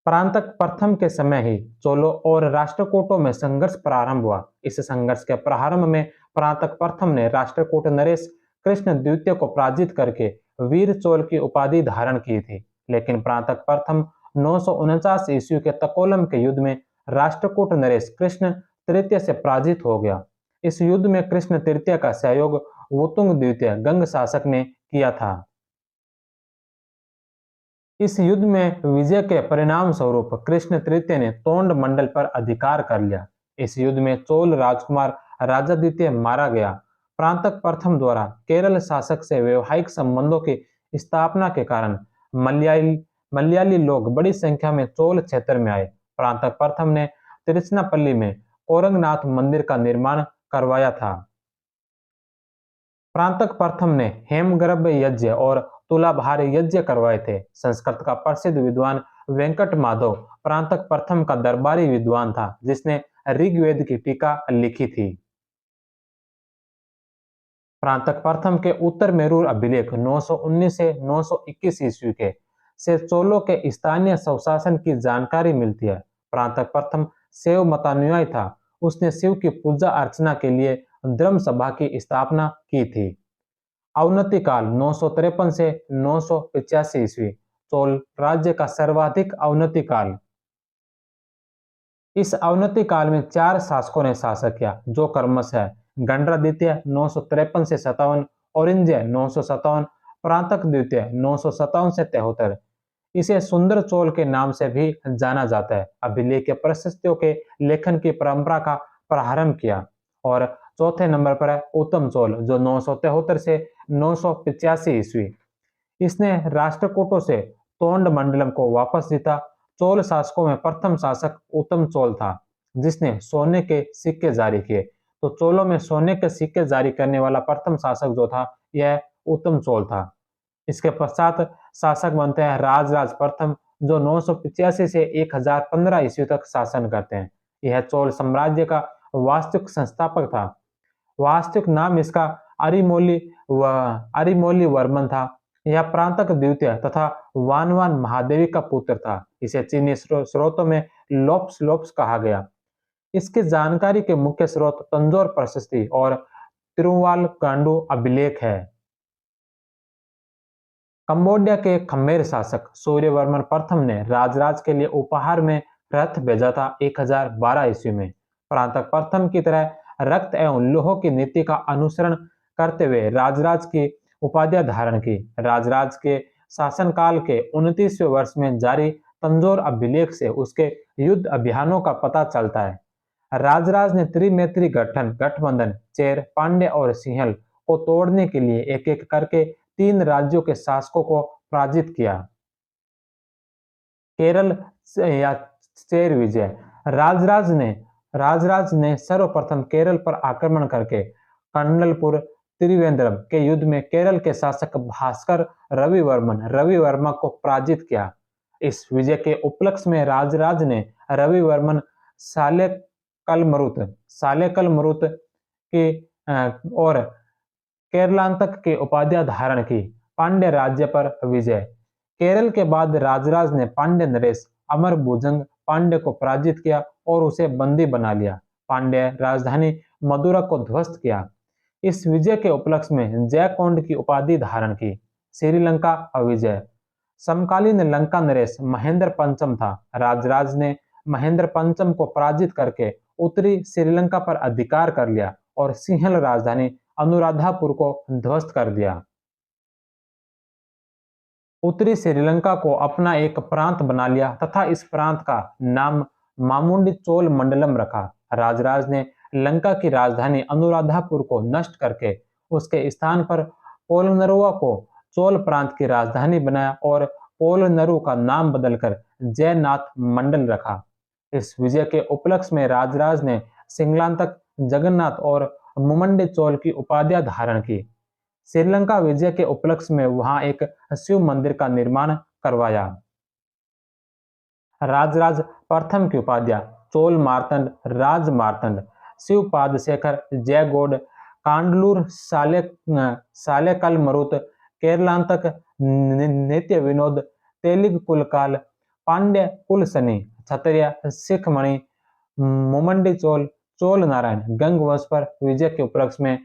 प्रांतक प्रथम के समय ही चोलों और राष्ट्रकूटों में संघर्ष प्रारंभ हुआ। इस संघर्ष के प्रारंभ में प्रांतक प्रथम ने राष्ट्रकूट नरेश कृष्ण द्वितीय को पराजित करके वीर चोल की उपाधि धारण की थी। लेकिन प्रांतक प्रथम 949 ईस्वी के तकोलम के युद्ध में राष्ट्रकूट नरेश कृष्ण तृतीय से पराजित हो गया। इस युद्ध में कृष्ण तृतीय का सहयोग वोतुंग द्वितीय गंग शासक ने किया था। इस युद्ध में विजय के परिणाम स्वरूप कृष्ण तृतीय ने तोंड मंडल पर अधिकार कर लिया। इस युद्ध में चोल राजकुमार राजा द्वितीय मारा गया। प्रांतक प्रथम द्वारा केरल शासक से वैवाहिक संबंधों की स्थापना के कारण मलयाली लोग बड़ी संख्या में चोल क्षेत्र में आए। प्रांतक प्रथम ने तिरुचनापल्ली में कोरंगनाथ मंदिर का निर्माण करवाया था। प्रांतक प्रथम ने हेमगर्भ यज्ञ और तुलाभार यज्ञ करवाए थे। संस्कृत का प्रसिद्ध विद्वान वेंकट माधव प्रांतक प्रथम का दरबारी विद्वान था, जिसने ऋग्वेद की टीका लिखी थी। प्रांतक प्रथम के उत्तर मेरूर अभिलेख 919 से 921 ईस्वी के से चोलों के स्थानीय स्वशासन की जानकारी मिलती है। प्रांतक प्रथम शैव मतानुयायी था। उसने शिव की पूजा अर्चना के लिए धर्म सभा की स्थापना की थी। अवनति काल 953 से 985 ईस्वी चोल राज्य का सर्वाधिक अवनति काल। इस अवनति काल में 4 शासकों ने शासन किया, जो क्रमशः है गंडरा द्वितीय 953 से 57, औरिंजय 957, प्रांतक द्वितीय 957 से 73। इसे सुंदर चोल के नाम से भी जाना जाता है। अभिलेख के प्रशस्तियों के लेखन की परंपरा का प्रारंभ किया। और चौथे नंबर पर है उत्तम चोल, जो 973 से 985 ईस्वी। इसने राष्ट्रकूटों से तोंड मंडलम को वापस जीता। चोल शासकों में प्रथम शासक उत्तम चोल था, जिसने सोने के सिक्के जारी किए। तो चोलों में सोने के सिक्के जारी करने वाला प्रथम शासक जो था, यह उत्तम चोल था। इसके पश्चात शासक बनते हैं राजराज प्रथम, जो 985 से 1015 ईस्वी तक शासन करते हैं। यह चोल साम्राज्य का वास्तविक संस्थापक था। वास्तविक नाम इसका अरिमोली वर्मन था। यह प्रांतक द्वितीय तथा वानवान महादेवी का पुत्र था। इसे चीनी स्रोतों में लोप्स कहा गया। इसकी जानकारी के मुख्य स्रोत तंजौर प्रशस्ति और तिरुवाल कांडू अभिलेख है। कंबोडिया के खमेर शासक सूर्यवर्मन प्रथम ने राजराज के लिए उपहार में रथ भेजा था 1012 ईस्वी में। प्रांतक प्रथम की तरह रक्त एवं लोह की नीति का अनुसरण करते हुए राजराज की उपाधियां धारण की। राजराज के शासनकाल के 29वें वर्ष में जारी तंजौर अभिलेख से उसके युद्ध अभियानों का पता चलता है। राजराज ने त्रिनेत्री गठबंधन चेर, पांड्य और सिंहल को तोड़ने के लिए एक एक करके 3 राज्यों के शासकों को पराजित किया। केरल या चेर विजय। राजराज ने सर्वप्रथम केरल पर आक्रमण करके कंडलपुर त्रिवेंद्रम के युद्ध में केरल के शासक भास्कर रवि वर्मा को पराजित किया। इस विजय के उपलक्ष्य में राजराज ने रविवर्मन सालेकल मरुत की और केरलांतक की उपाधियां धारण की। पांड्य राज्य पर विजय। केरल के बाद राजराज ने पांड्य नरेश अमर भुजंग पांड्य को पराजित किया और उसे बंदी बना लिया। पांड्य राजधानी मदुरा को ध्वस्त किया। इस विजय के उपलक्ष्य में जयकोंड की उपाधि धारण की। श्रीलंका विजय। समकालीन लंका नरेश महेंद्र पंचम था। राजराज ने महेंद्र पंचम को पराजित करके उत्तरी श्रीलंका पर अधिकार कर लिया और सिंहल राजधानी अनुराधापुर को ध्वस्त कर दिया। उत्तरी श्रीलंका को अपना एक प्रांत बना लिया तथा इस प्रांत का नाम मामुंडी चोल मंडलम रखा। राजराज ने लंका की राजधानी अनुराधापुर को नष्ट करके उसके स्थान पर पोलनरुआ को चोल प्रांत की राजधानी बनाया और पोलनरु का नाम बदलकर जयनाथ मंडल रखा। इस विजय के उपलक्ष्य में राजराज ने सिंगलांतक जगन्नाथ और मुमंडी चोल की उपाधियां धारण की। श्रीलंका विजय के उपलक्ष्य में वहां एक शिव मंदिर का निर्माण करवाया। राजराज प्रथम की उपाधियां चोल मार्तंड, राज मार्तंड, शिवपाद शेखर, जयगौड़, कांडलूर, सालेकल मरुत, केरलांतक, नित्य विनोद, तेलिग कुलकाल, पांड्य कुलसनी, क्षत्रिय, सिख मणि, मुमंडी चोल, चोल नारायण, गंग वंश पर विजय के उपलक्ष्य में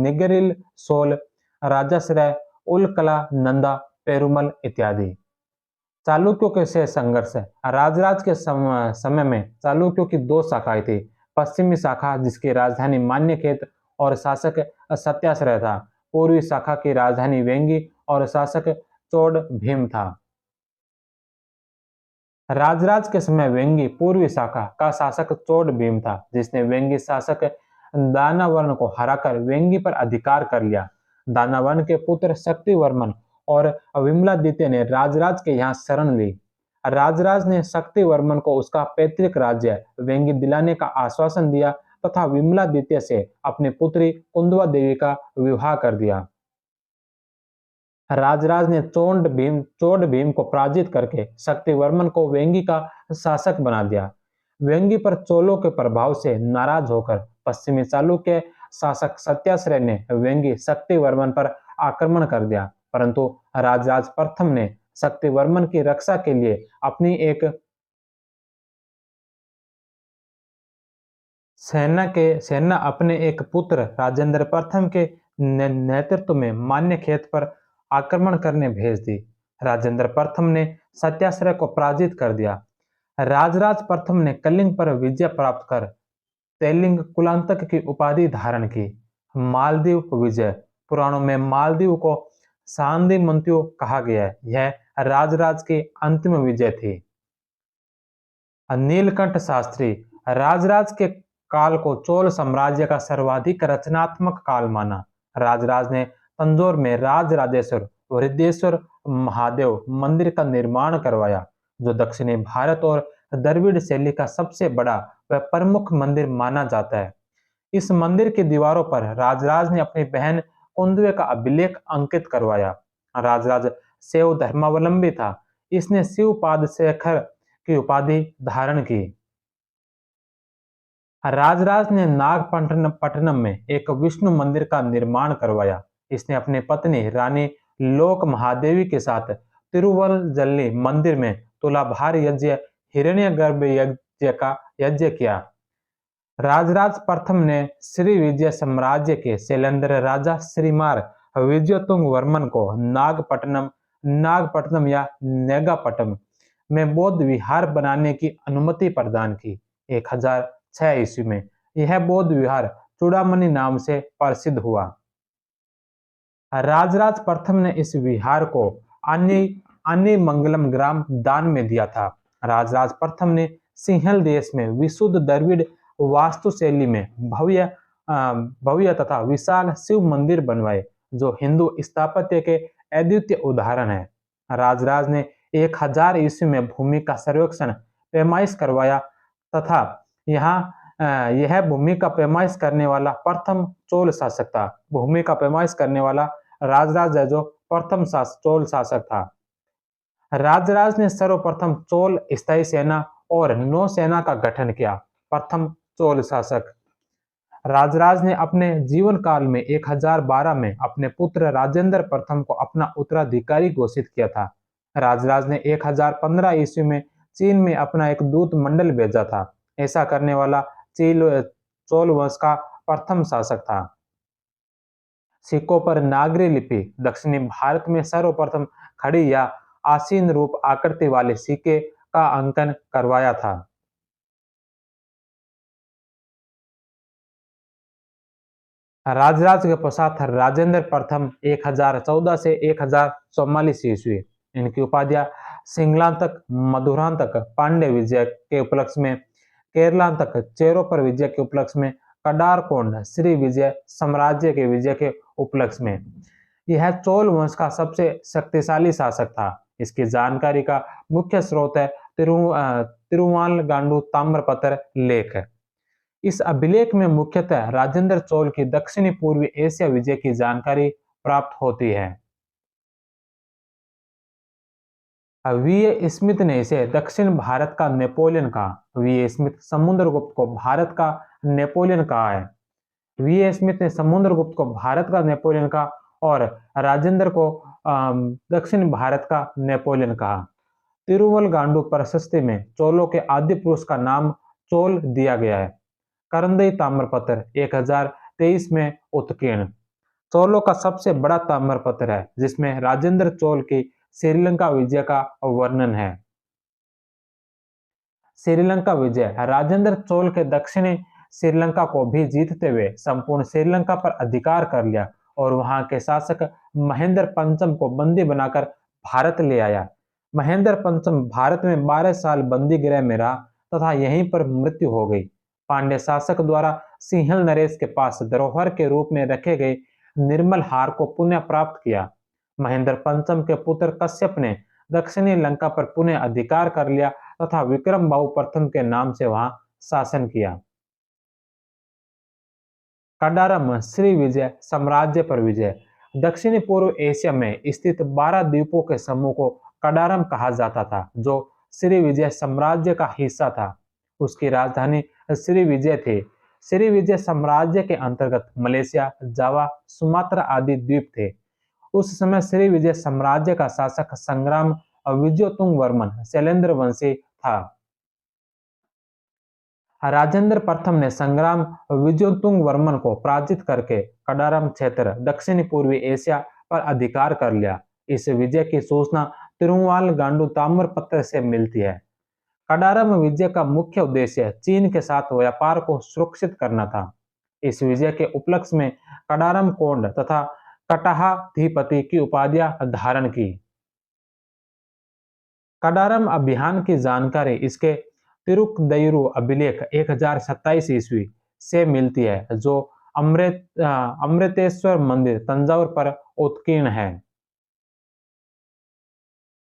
निगरिल सोल, राजाश्रय, उलकला, नंदा, पेरुमल इत्यादि। चालुक्यों के से संघर्ष। राजराज के समय में चालुक्यों की दो शाखाएं थी। पश्चिमी शाखा जिसकी राजधानी मान्यखेत और शासक सत्याश्रय था। पूर्वी शाखा की राजधानी वेंगी और शासक चोड़ भीम था। राजराज के समय वेंगी पूर्वी शाखा का शासक चोड़ भीम था, जिसने वेंगी शासक दानावर्ण को हराकर वेंगी पर अधिकार कर लिया। दानावर्ण के पुत्र शक्तिवर्मन और विमलादित्य ने राजराज के यहाँ शरण ली। राजराज ने शक्तिवर्मन को उसका पैतृक राज्य वेंगी दिलाने का आश्वासन दिया तथा विमलादित्य से अपनी पुत्री कुंदवा देवी का विवाह कर दिया। राजराज ने चोड़ भीम को पराजित करके शक्तिवर्मन को वेंगी का शासक बना दिया। वेंगी पर चोलों के प्रभाव से नाराज होकर पश्चिमी चालुक्य शासक सत्याश्रय ने वेंगी शक्तिवर्मन पर आक्रमण कर दिया, परंतु राजराज प्रथम ने शक्तिवर्मन की रक्षा के लिए सेना अपने एक पुत्र राजेंद्र प्रथम के नेतृत्व में मान्यखेत पर आक्रमण करने भेज दी। राजेंद्र प्रथम ने सत्याश्रय को पराजित कर दिया। राजराज प्रथम ने कलिंग पर विजय प्राप्त कर तेलिंग कुलांतक की उपाधि धारण की। मालदीव विजय। पुराणों में मालदीव को सांदी मंत्यो कहा गया है। यह राजराज की अंतिम विजय थी। नीलकंठ शास्त्री। राजराज के काल को चोल साम्राज्य का सर्वाधिक रचनात्मक काल माना। राजराज ने तंजौर में राजराजेश्वर वृद्धेश्वर महादेव मंदिर का निर्माण करवाया, जो दक्षिणी भारत और द्रविड़ शैली का सबसे बड़ा व प्रमुख मंदिर माना जाता है। इस मंदिर की दीवारों पर राजराज ने अपनी बहन कुंदवे का अभिलेख अंकित करवाया। राजराज शैव धर्मावलंबी था। इसने शिवपाद शेखर की उपाधि धारण की। राजराज ने नागपट्टनम में एक विष्णु मंदिर का निर्माण करवाया। इसने अपनी पत्नी रानी लोक महादेवी के साथ तिरुवल्लजल्ली मंदिर में तुलाभार यज्ञ, हिरण्यगर्भ यज्ञ किया। राजराज प्रथम ने श्री विजय साम्राज्य के शैलेंद्र राजा श्रीमार विजयतुंग वर्मन को नागपट्टनम या नेगापट्टम में बौद्ध विहार बनाने की अनुमति प्रदान की। 1006 ईस्वी में यह बौद्ध विहार चूड़ामणि नाम से प्रसिद्ध हुआ। राजराज प्रथम ने इस विहार को अन्य मंगलम ग्राम दान में दिया था। राजराज प्रथम ने सिंहल देश में विशुद्ध द्रविड़ वास्तुशैली में भव्य तथा विशाल शिव मंदिर बनवाए, जो हिंदू स्थापत्य के अद्वितीय उदाहरण है। राजराज ने 1000 ईस्वी में भूमि का सर्वेक्षण पैमाइश करवाया तथा यहाँ यह भूमि का पैमाइश करने वाला प्रथम चोल शासक था। भूमि का पैमाइश करने वाला राजराज है जो प्रथम चोल शासक था। राजराज ने सर्वप्रथम चोल स्थायी सेना और नौसेना का गठन किया। प्रथम चोल शासक राजराज ने अपने जीवन काल में 1012 में अपने पुत्र राजेंद्र प्रथम को अपना उत्तराधिकारी घोषित किया था। राजराज ने 1015 ईस्वी में चीन में अपना एक दूत मंडल भेजा था। ऐसा करने वाला चोल वंश का प्रथम शासक था। सिक्कों पर नागरी लिपि दक्षिणी भारत में सर्वप्रथम खड़ी या आसीन रूप आकृति वाले सिक्के का अंकन करवाया था। राजराज के पश्चात राजेंद्र प्रथम 1014 से 1044 ईस्वी। इनकी उपाधियां सिंगलांतक, मधुरांतक पांड्य विजय के उपलक्ष्य में, केरलांतक चेरों पर विजय के उपलक्ष्य में, कडारकोंड श्री विजय साम्राज्य के विजय के उपलक्ष्य में। यह चोल वंश का सबसे शक्तिशाली शासक था। इसकी जानकारी का मुख्य स्रोत है तिरुवालगांडू ताम्रपत्र लेख। इस अभिलेख में मुख्यतः राजेंद्र चोल की दक्षिणी पूर्वी एशिया विजय की जानकारी प्राप्त होती है। वी स्मिथ ने इसे दक्षिण भारत का नेपोलियन कहा। वी स्मिथ समुद्रगुप्त को भारत का नेपोलियन कहा है। वी स्मिथ ने समुद्रगुप्त को भारत का नेपोलियन कहा और राजेंद्र को दक्षिण भारत का नेपोलियन कहा। तिरुवलगांडू प्रशस्ति में चोलों के आदि पुरुष का नाम चोल दिया गया है। करंदई ताम्रपत्र 1023 में उत्कीर्ण चोलों का सबसे बड़ा ताम्रपत्र है जिसमें राजेंद्र चोल की श्रीलंका विजय का वर्णन है। श्रीलंका विजय राजेंद्र चोल के दक्षिणी श्रीलंका को भी जीतते हुए संपूर्ण श्रीलंका पर अधिकार कर लिया और वहां के शासक महेंद्र पंचम को बंदी बनाकर भारत ले आया। महेंद्र पंचम भारत में 12 साल बंदी गृह में रहा तथा यहीं पर मृत्यु हो गई। पांड्य शासक द्वारा सिंहल नरेश के पास धरोहर के रूप में रखे गए निर्मल हार को पुनः प्राप्त किया। महेंद्र पंचम के पुत्र कश्यप ने दक्षिणी लंका पर पुनः अधिकार कर लिया तथा विक्रम बाहु प्रथम के नाम से वहां शासन किया। कडारम श्री विजय साम्राज्य पर विजय दक्षिणी पूर्व एशिया में स्थित 12 द्वीपों के समूह को कडारम कहा जाता था जो श्री विजय साम्राज्य का हिस्सा था। उसकी राजधानी श्री विजय थी। श्री विजय साम्राज्य के अंतर्गत मलेशिया, जावा, सुमात्रा आदि द्वीप थे। उस समय श्री विजय साम्राज्य का शासक संग्राम विजयोतुंग वर्मन शैलेंद्र वंशी था। राजेंद्र प्रथम ने संग्राम विजयोतुंग वर्मन को पराजित करके कडारम क्षेत्र दक्षिणी पूर्वी एशिया पर अधिकार कर लिया। इस विजय की सूचना तिरुवालगांडू ताम्रपत्र से मिलती है। कडारम विजय का मुख्य उद्देश्य चीन के साथ व्यापार को सुरक्षित करना था। इस विजय के उपलक्ष्य में कडारम कोंड तथा कटाहाधिपति की उपाधियां धारण की। कडारम अभियान की जानकारी इसके तिरुकदयरू अभिलेख 1027 ईस्वी से मिलती है जो अमृतेश्वर मंदिर तंजावुर पर उत्कीर्ण है।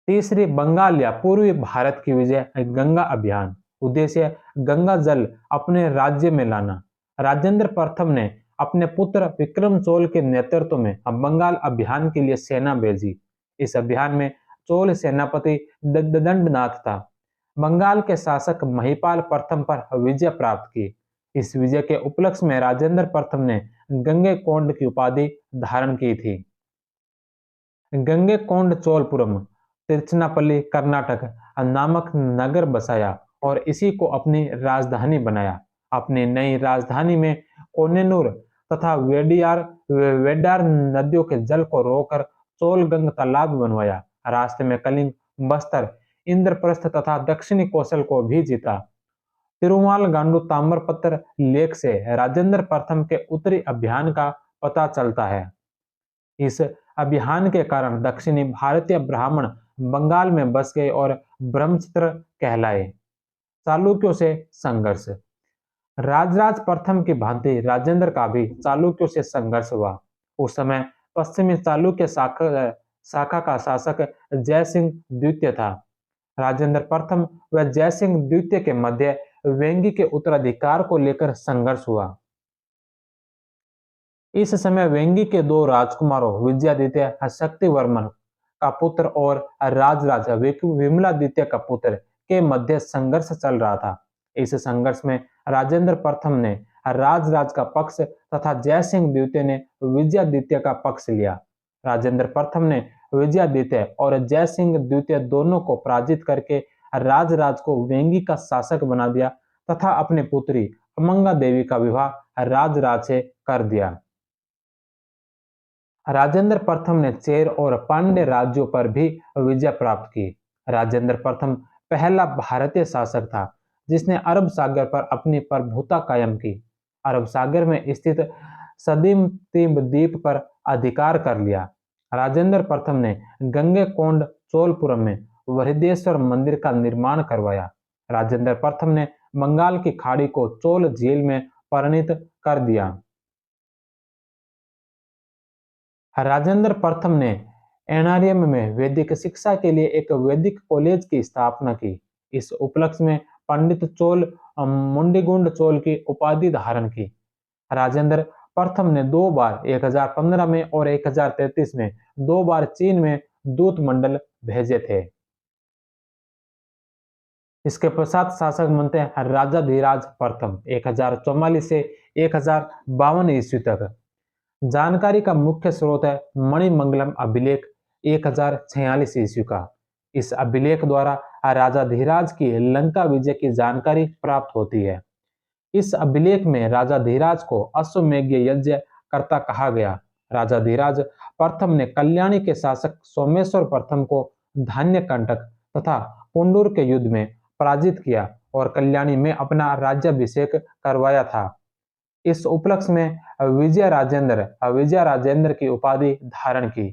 तीसरी बंगाल या पूर्वी भारत की विजय गंगा अभियान उद्देश्य गंगा जल अपने राज्य में लाना। राजेंद्र प्रथम ने अपने पुत्र विक्रम चोल के नेतृत्व में बंगाल अभियान के लिए सेना भेजी। इस अभियान में चोल सेनापति दंडनाथ था। बंगाल के शासक महिपाल प्रथम पर विजय प्राप्त की। इस विजय के उपलक्ष्य में राजेंद्र प्रथम ने गंगे कोंड की उपाधि धारण की थी। गंगे कोंड चोलपुरम तिरुचिनापल्ली कर्नाटक नामक नगर बसाया और इसी को अपनी राजधानी बनाया। अपनी नई राजधानी में कोनेनूर तथा वेडार नदियों के जल को रोककर चोलगंग तालाब बनवाया। रास्ते में कलिंग, बस्तर, इंद्रप्रस्थ तथा दक्षिणी कौशल को भी जीता। तिरुमालगांडू ताम्रपत्र लेख से राजेंद्र प्रथम के उत्तरी अभियान का पता चलता है। इस अभियान के कारण दक्षिणी भारतीय ब्राह्मण बंगाल में बस गए और ब्रह्मचित्र कहलाए। चालुक्यों से संघर्ष राजराज प्रथम की भांति राजेंद्र का भी चालुक्यों से संघर्ष हुआ। उस समय पश्चिमी चालुक्य शाखा का शासक जयसिंह द्वितीय था। राजेंद्र प्रथम व जयसिंह द्वितीय के मध्य वेंगी के उत्तराधिकार को लेकर संघर्ष हुआ। इस समय वेंगी के दो राजकुमारों विजयादित्य शक्तिवर्मन का पुत्र और राजराज विमलादित्य का पुत्र के मध्य संघर्ष चल रहा था। इस संघर्ष में राजेंद्र प्रथम ने राजराज का पक्ष तथा जयसिंह द्वितीय ने विजयादित्य का पक्ष लिया। राजेंद्र प्रथम ने विजयादित्य और जयसिंह द्वितीय दोनों को पराजित करके राजराज को वेंगी का शासक बना दिया तथा अपनी पुत्री अमंगा देवी का विवाह राजराज से कर दिया। राजेंद्र प्रथम ने चेर और पांड्य राज्यों पर भी विजय प्राप्त की। राजेंद्र प्रथम पहला भारतीय शासक था जिसने अरब सागर पर अपनी प्रभुता कायम की। अरब सागर में स्थित सदीम तिब द्वीप पर अधिकार कर लिया। राजेंद्र प्रथम ने गंगेकोंड चोलपुरम में वृहदेश्वर मंदिर का निर्माण करवाया। राजेंद्र प्रथम ने बंगाल की खाड़ी को चोल झील में परिणत कर दिया। राजेंद्र प्रथम ने एनारियम में वैदिक शिक्षा के लिए एक वैदिक कॉलेज की स्थापना की। इस उपलक्ष्य में पंडित चोल मुंडीगुंड चोल की उपाधि धारण की। राजेंद्र प्रथम ने दो बार 1015 में और 1033 में दो बार चीन में दूत मंडल भेजे थे। इसके पश्चात शासक बनते हैं राजा धीराज प्रथम 1044 से 1052 ईस्वी तक। जानकारी का मुख्य स्रोत है मणिमंगलम अभिलेख 1046 ईस्वी का। इस अभिलेख द्वारा राजा धीराज की लंका विजय की जानकारी प्राप्त होती है। इस अभिलेख में राजा धीराज को अश्वमेध यज्ञ करता कहा गया। राजा धीराज प्रथम ने कल्याणी के शासक सोमेश्वर प्रथम को धान्य कंटक तथा कुंडूर के युद्ध में पराजित किया और कल्याणी में अपना राज्याभिषेक करवाया था। इस उपलक्ष्य में विजय राजेंद्र की उपाधि धारण की।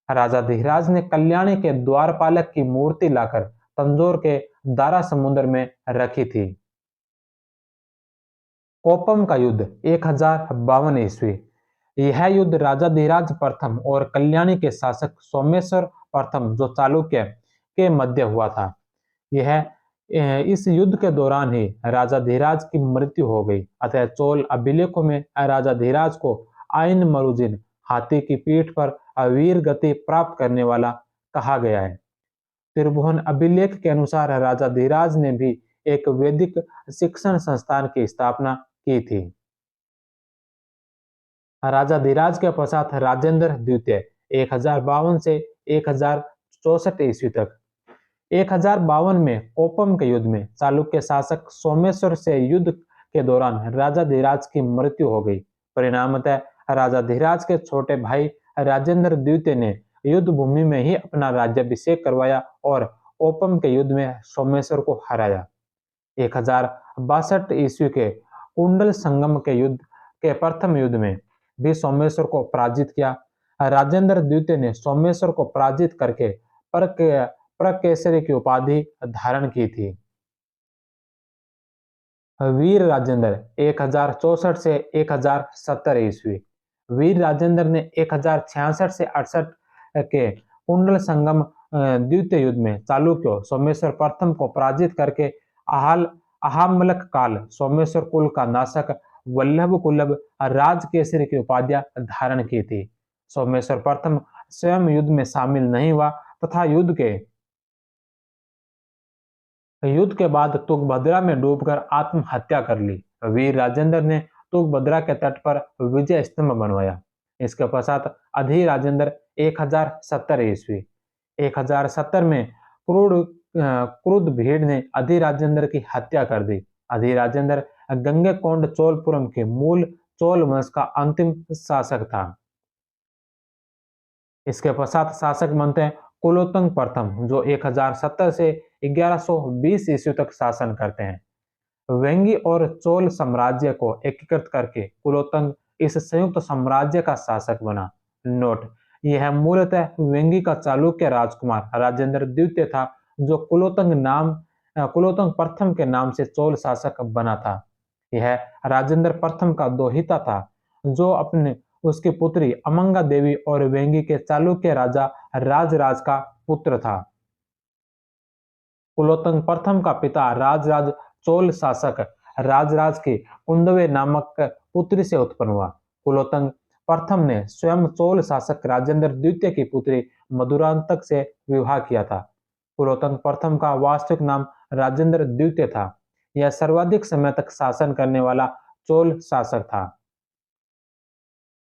राजा धीराज ने कल्याणी के द्वारपालक की मूर्ति लाकर तंजौर के दारा समुद्र में रखी थी। कोपम का युद्ध 1052 ईस्वी। यह युद्ध राजा धीराज प्रथम और कल्याणी के शासक सोमेश्वर प्रथम जो चालुक्य के मध्य हुआ था। इस युद्ध के दौरान ही राजा धीराज की मृत्यु हो गई। अतः चोल अभिलेखों में राजा धीराज को आइन मरुजिन हाथी की पीठ पर वीर गति प्राप्त करने वाला कहा गया है। त्रिभुवन अभिलेख के अनुसार राजा धीराज ने भी एक वैदिक शिक्षण संस्थान की स्थापना की थी। राजा धीराज के पश्चात राजेंद्र द्वितीय 1052 से 1064 ईस्वी तक। 1052 में कोपम के युद्ध में चालुक्य शासक सोमेश्वर से युद्ध के दौरान राजा धीराज की मृत्यु हो गई। परिणामतः राजा धीराज के छोटे भाई राजेंद्र द्वितीय ने युद्ध भूमि में ही अपना राज्याभिषेक करवाया और कोपम के युद्ध में सोमेश्वर को हराया। 1062 ईस्वी के कुंडल संगम के प्रथम युद्ध में भी सोमेश्वर को पराजित किया। राजेंद्र द्वितीय ने सोमेश्वर को पराजित करके प्रकेसरी की उपाधि धारण की थी। वीर राजेंद्र 1064 से 1070 ईस्वी। वीर राजेंद्र ने 1066 से 68 के कुंडल संगम द्वितीय युद्ध में चालुक्यों सोमेश्वर प्रथम को पराजित करके अहामलक काल सोमेश्वर कुल का नाशक वल्लभ कुल्लभ राजकेसरी की उपाधियां धारण की थी। सोमेश्वर प्रथम स्वयं युद्ध में शामिल नहीं हुआ तथा युद्ध के बाद तुंगभद्रा में डूबकर आत्महत्या कर ली। वीर राजेंद्र ने तुंगभद्रा के तट पर विजय स्तंभ बनवाया। इसके पश्चात अधि राजेंद्र 1070 ईस्वी। 1070 में क्रुद्ध भीड़ ने अधि राजेंद्र की हत्या कर दी। अधि राजेंद्र गंगेकोंड चोलपुरम के मूल चोल वंश का अंतिम शासक था। इसके पश्चात शासक बनते हैं कुलोत्तंग प्रथम जो 1070 से 1120 ईस्वी तक शासन करते हैं। वेंगी और चोल साम्राज्य को एकीकृत करके कुलोत्तंग इस संयुक्त साम्राज्य का शासक बना। नोट: यह मूलतः वेंगी का चालुक्य राजकुमार राजेंद्र द्वितीय था जो कुलोत्तंग प्रथम के नाम से चोल शासक बना था। यह राजेंद्र प्रथम का दोहिता था जो अपने उसकी पुत्री अमंगा देवी और वेंगी के चालुक्य राजा राजराज का पुत्र था। कुलोत्तंग प्रथम का पिता राजराज चोल शासक राजराज की कुंदवे नामक पुत्री से उत्पन्न हुआ। कुलोत्तंग प्रथम ने स्वयं चोल शासक राजेंद्र द्वितीय की पुत्री मधुरांतक से विवाह किया था। कुलोत्तंग प्रथम का वास्तविक नाम राजेंद्र द्वितीय था। यह सर्वाधिक समय तक शासन करने वाला चोल शासक था।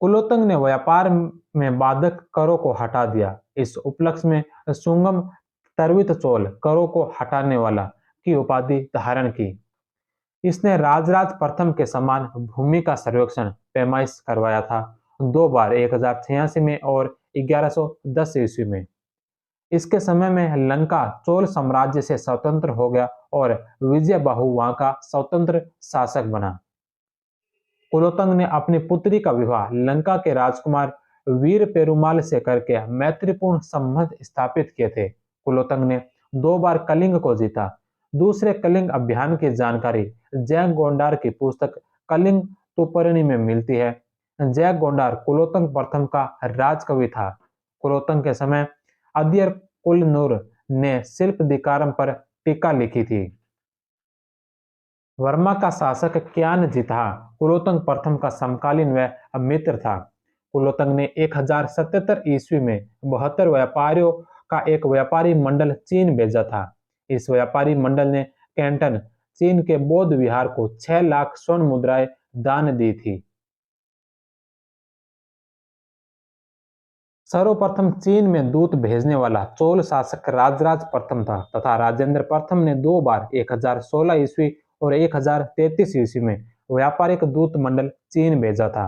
कुलोत्तंग ने व्यापार में बाधक करों को हटा दिया। इस उपलक्ष्य में सुंगम तरवित चोल करों को हटाने वाला की उपाधि धारण की। इसने राजराज प्रथम के समान भूमि का सर्वेक्षण पैमाइश करवाया था, 2 बार, 1086 में और 1110 ईस्वी में। इसके समय में लंका चोल साम्राज्य से स्वतंत्र हो गया और विजय बाहु वहां का स्वतंत्र शासक बना। कुलोत्तंग ने अपनी पुत्री का विवाह लंका के राजकुमार वीर पेरुमाल से करके मैत्रीपूर्ण संबंध स्थापित किए थे। कुलोत्तंग ने 2 बार कलिंग को जीता। दूसरे कलिंग अभियान की जानकारी जयगोंडार की पुस्तक कलिंग तुपरणी में मिलती है। जयगोंडार कुलोत्तंग प्रथम का राजकवि था। कुलोत्तंग के समय अदियर कुलनूर ने शिल्प दिकारम पर टीका लिखी थी। वर्मा का शासक क्यान था कुलोत्तंग प्रथम का समकालीन व मित्र था। कुलोत्तंग ने 1077 ईस्वी में 72 व्यापारियों का एक व्यापारी मंडल चीन भेजा था। इस व्यापारी मंडल ने कैंटन चीन के बौद्ध विहार को 6 लाख स्वर्ण मुद्राएं दान दी थी। सर्वप्रथम चीन में दूत भेजने वाला चोल शासक राजराज प्रथम था तथा राजेंद्र प्रथम ने 2 बार 1016 ईस्वी और 1033 ईस्वी में व्यापारिक दूत मंडल चीन भेजा था।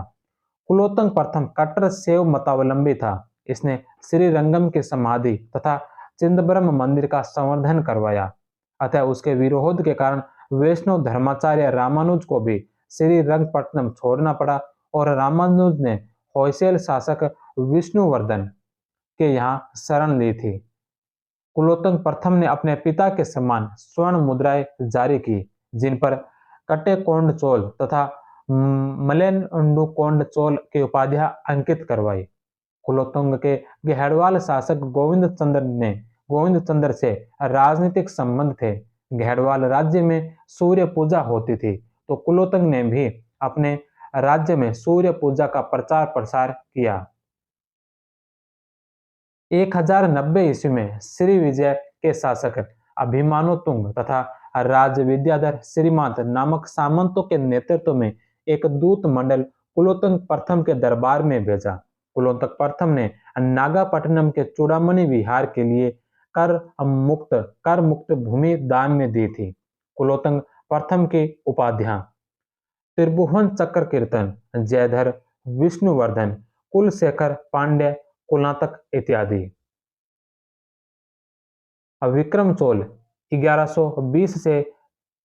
कुलोत्तंग प्रथम कट्टर शैव मतावलंबी था। इसने श्रीरंगम की समाधि तथा चिदंबरम मंदिर का संवर्धन करवाया। अतः उसके विरोध के कारण वैष्णव धर्माचार्य रामानुज को भी श्रीरंगपट्टनम छोड़ना पड़ा और रामानुज ने होयसल शासक विष्णुवर्धन के यहाँ शरण ली थी। कुलोत्तंग प्रथम ने अपने पिता के समान स्वर्ण मुद्राएं जारी की, जिन पर कट्टेकोंड चोल तथा मलेंडुकोंड चोल की उपाधियां अंकित करवाई। कुलोत्तुंग के घेड़वाल शासक गोविंद चंद्र से राजनीतिक संबंध थे। घेड़वाल राज्य में सूर्य पूजा होती थी, तो कुलोत्तुंग ने भी अपने राज्य में सूर्य पूजा का प्रचार प्रसार किया। 1090 ईस्वी में श्री विजय के शासक अभिमानोतुंग तथा राज विद्याधर श्रीमांत नामक सामंतों के नेतृत्व में एक दूत मंडल कुलोत्तुंग प्रथम के दरबार में भेजा। कुलोत्तुंग प्रथम ने नागापट्टनम के चूड़ामणि विहार के लिए कर मुक्त भूमि दान में दी थी। कुलोत्तुंग प्रथम की उपाधियां त्रिभुवन चक्र कीर्तन, जयधर, विष्णुवर्धन, कुलशेखर पांड्य, कुलातक इत्यादि। विक्रम चोल 1120 से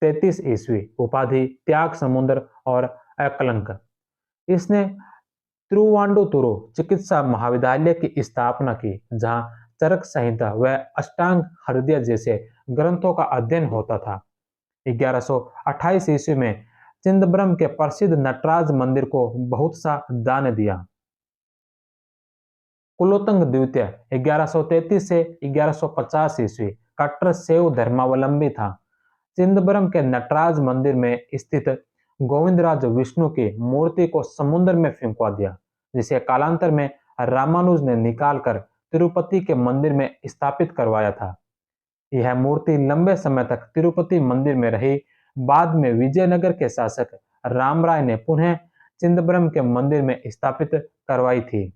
33 ईस्वी, उपाधि त्याग समुद्र और अकलंक। इसने तिरुवांडुतुरु चिकित्सा महाविद्यालय की स्थापना की, जहां चरक संहिता व अष्टांग हृदय जैसे ग्रंथों का अध्ययन होता था। 1128 ईस्वी में चिदंबरम के प्रसिद्ध नटराज मंदिर को बहुत सा दान दिया। कुलोत्तुंग द्वितीय 1133 से 1150 ईस्वी कट्टर शैव धर्मावलंबी था। चिदंबरम के नटराज मंदिर में स्थित गोविंदराज विष्णु की मूर्ति को समुद्र में फेंकवा दिया, जिसे कालांतर में रामानुज ने निकालकर तिरुपति के मंदिर में स्थापित करवाया था। यह मूर्ति लंबे समय तक तिरुपति मंदिर में रही। बाद में विजयनगर के शासक रामराय ने पुनः चिदंबरम के मंदिर में स्थापित करवाई थी।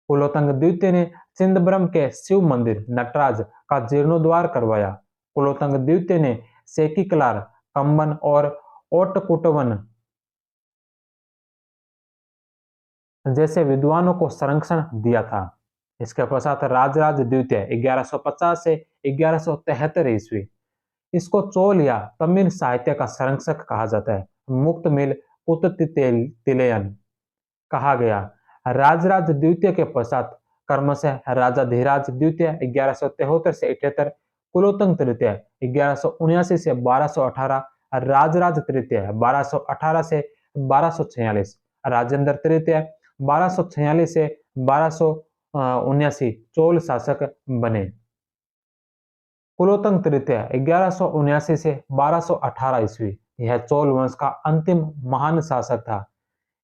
कुलोत्तुंग द्वितीय ने चिदंबरम के शिव मंदिर नटराज का जीर्णोद्धार करवाया। कुलोत्तुंग द्वितीय ने सेकिकलार, कंबन और ओटकुटवन जैसे विद्वानों को संरक्षण दिया था। इसके पश्चात राजराज द्वितीय 1150 से 1173 ईस्वी, इसको चोल या तमिल साहित्य का संरक्षक कहा जाता है, मुक्त मिल पुत्तिलेयन कहा गया। राजराज द्वितीय के पश्चात क्रमशः राजा धीराज द्वितीय 1173 से 78, कुलोत्तुंग तृतीय 1179 से 1218, राजराज तृतीय 1218 से 1246, राजेंद्र तृतीय 1246 से 1279 चोल शासक बने। कुलोत्तंग तृतीय 1179 से 1218 ईस्वी, यह चोल वंश का अंतिम महान शासक था।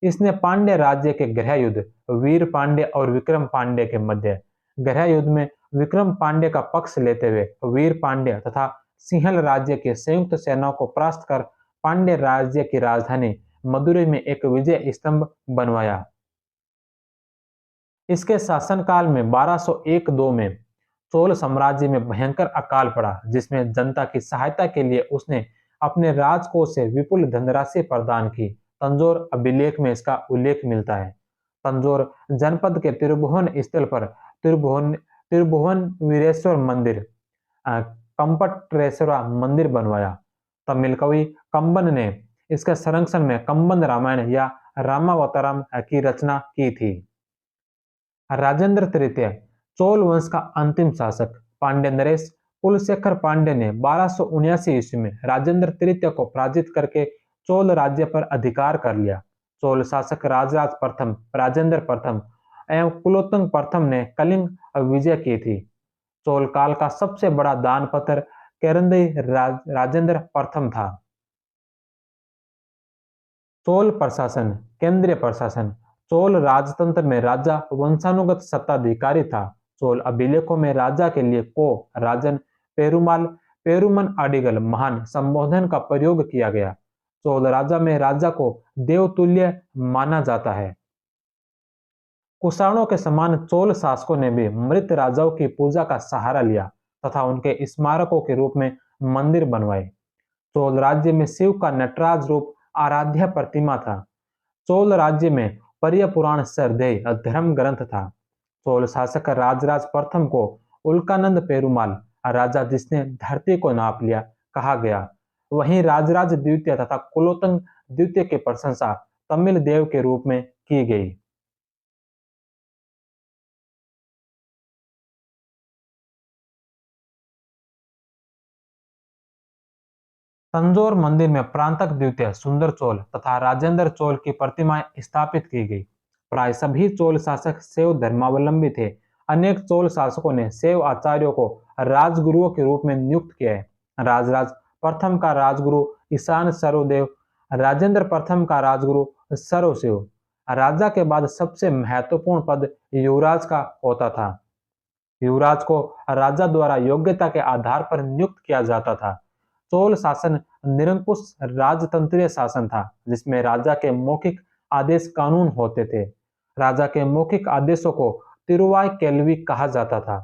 इसने पांड्य राज्य के गृह युद्ध वीर पांड्य और विक्रम पांड्य के मध्य गृह युद्ध में विक्रम पांड्य का पक्ष लेते हुए वीर पांड्य तथा सिंहल राज्य के संयुक्त सेनाओं को परास्त कर पांड्य राज्य की राजधानी मदुरै में एक विजय स्तंभ बनवाया। इसके शासनकाल में 1201-2 में चोल साम्राज्य में भयंकर अकाल पड़ा, जिसमें जनता की सहायता के लिए उसने अपने राजकोष से विपुल धनराशि प्रदान की। तंजौर अभिलेख में इसका उल्लेख मिलता है। तंजौर जनपद के त्रिभुवन स्थल पर त्रिभुवन त्रिभुवन वीरेश्वर मंदिर, कंपटरेश्वर मंदिर बनवाया। तमिल कवि कंबन ने इसके संरक्षण में कंबन रामायण या रामावतारम की रचना की थी। राजेंद्र तृतीय चोल वंश का अंतिम शासक पांड्य नरेश कुलशेखर पांड्य ने 1279 ईस्वी में राजेंद्र तृतीय को पराजित करके चोल राज्य पर अधिकार कर लिया। चोल शासक राजराज प्रथम, राजेंद्र प्रथम एवं कुलोत्तंग प्रथम ने कलिंग विजय की थी। चोल काल का सबसे बड़ा दानपत्र केरंदई राजेंद्र प्रथम था। चोल प्रशासन, केंद्रीय प्रशासन। चोल राजतंत्र में राजा वंशानुगत सत्ताधिकारी था। चोल अभिलेखों में राजा के लिए को राजन पेरुमाल पेरुमन अडिगल महान संबोधन का प्रयोग किया गया। चोल राजा में राजा को देवतुल्य माना जाता है। कुषाणों के समान चोल शासकों ने भी मृत राजाओं की पूजा का सहारा लिया तथा उनके स्मारकों के रूप में मंदिर बनवाए। चोल राज्य में शिव का नटराज रूप आराध्य प्रतिमा था। चोल राज्य में पर्य पुराण सरदेय धर्म ग्रंथ था। चोल शासक राजराज प्रथम को उल्कानंद पेरुमाल, राजा जिसने धरती को नाप लिया, कहा गया। वहीं राजराज द्वितीय तथा कुलोत्तंग द्वितीय की प्रशंसा तमिल देव के रूप में की गई। तंजौर मंदिर में प्रांतक द्वितीय, सुंदर चोल तथा राजेंद्र चोल की प्रतिमाएं स्थापित की गई। प्राय सभी चोल शासक शैव धर्मावलंबी थे। अनेक चोल शासकों ने शैव आचार्यों को राजगुरुओं के रूप में नियुक्त किया है। राजराज प्रथम का राजगुरु ईशान सर्वदेव, राजेंद्र प्रथम का राजगुरु सर्वशिव। राजा के बाद सबसे महत्वपूर्ण पद युवराज का होता था। युवराज को राजा द्वारा योग्यता के आधार पर नियुक्त किया जाता था। चोल शासन निरंकुश राजतंत्रीय शासन था, जिसमें राजा के मौखिक आदेश कानून होते थे। राजा के मौखिक आदेशों को तिरुवाई केल्वी कहा जाता था।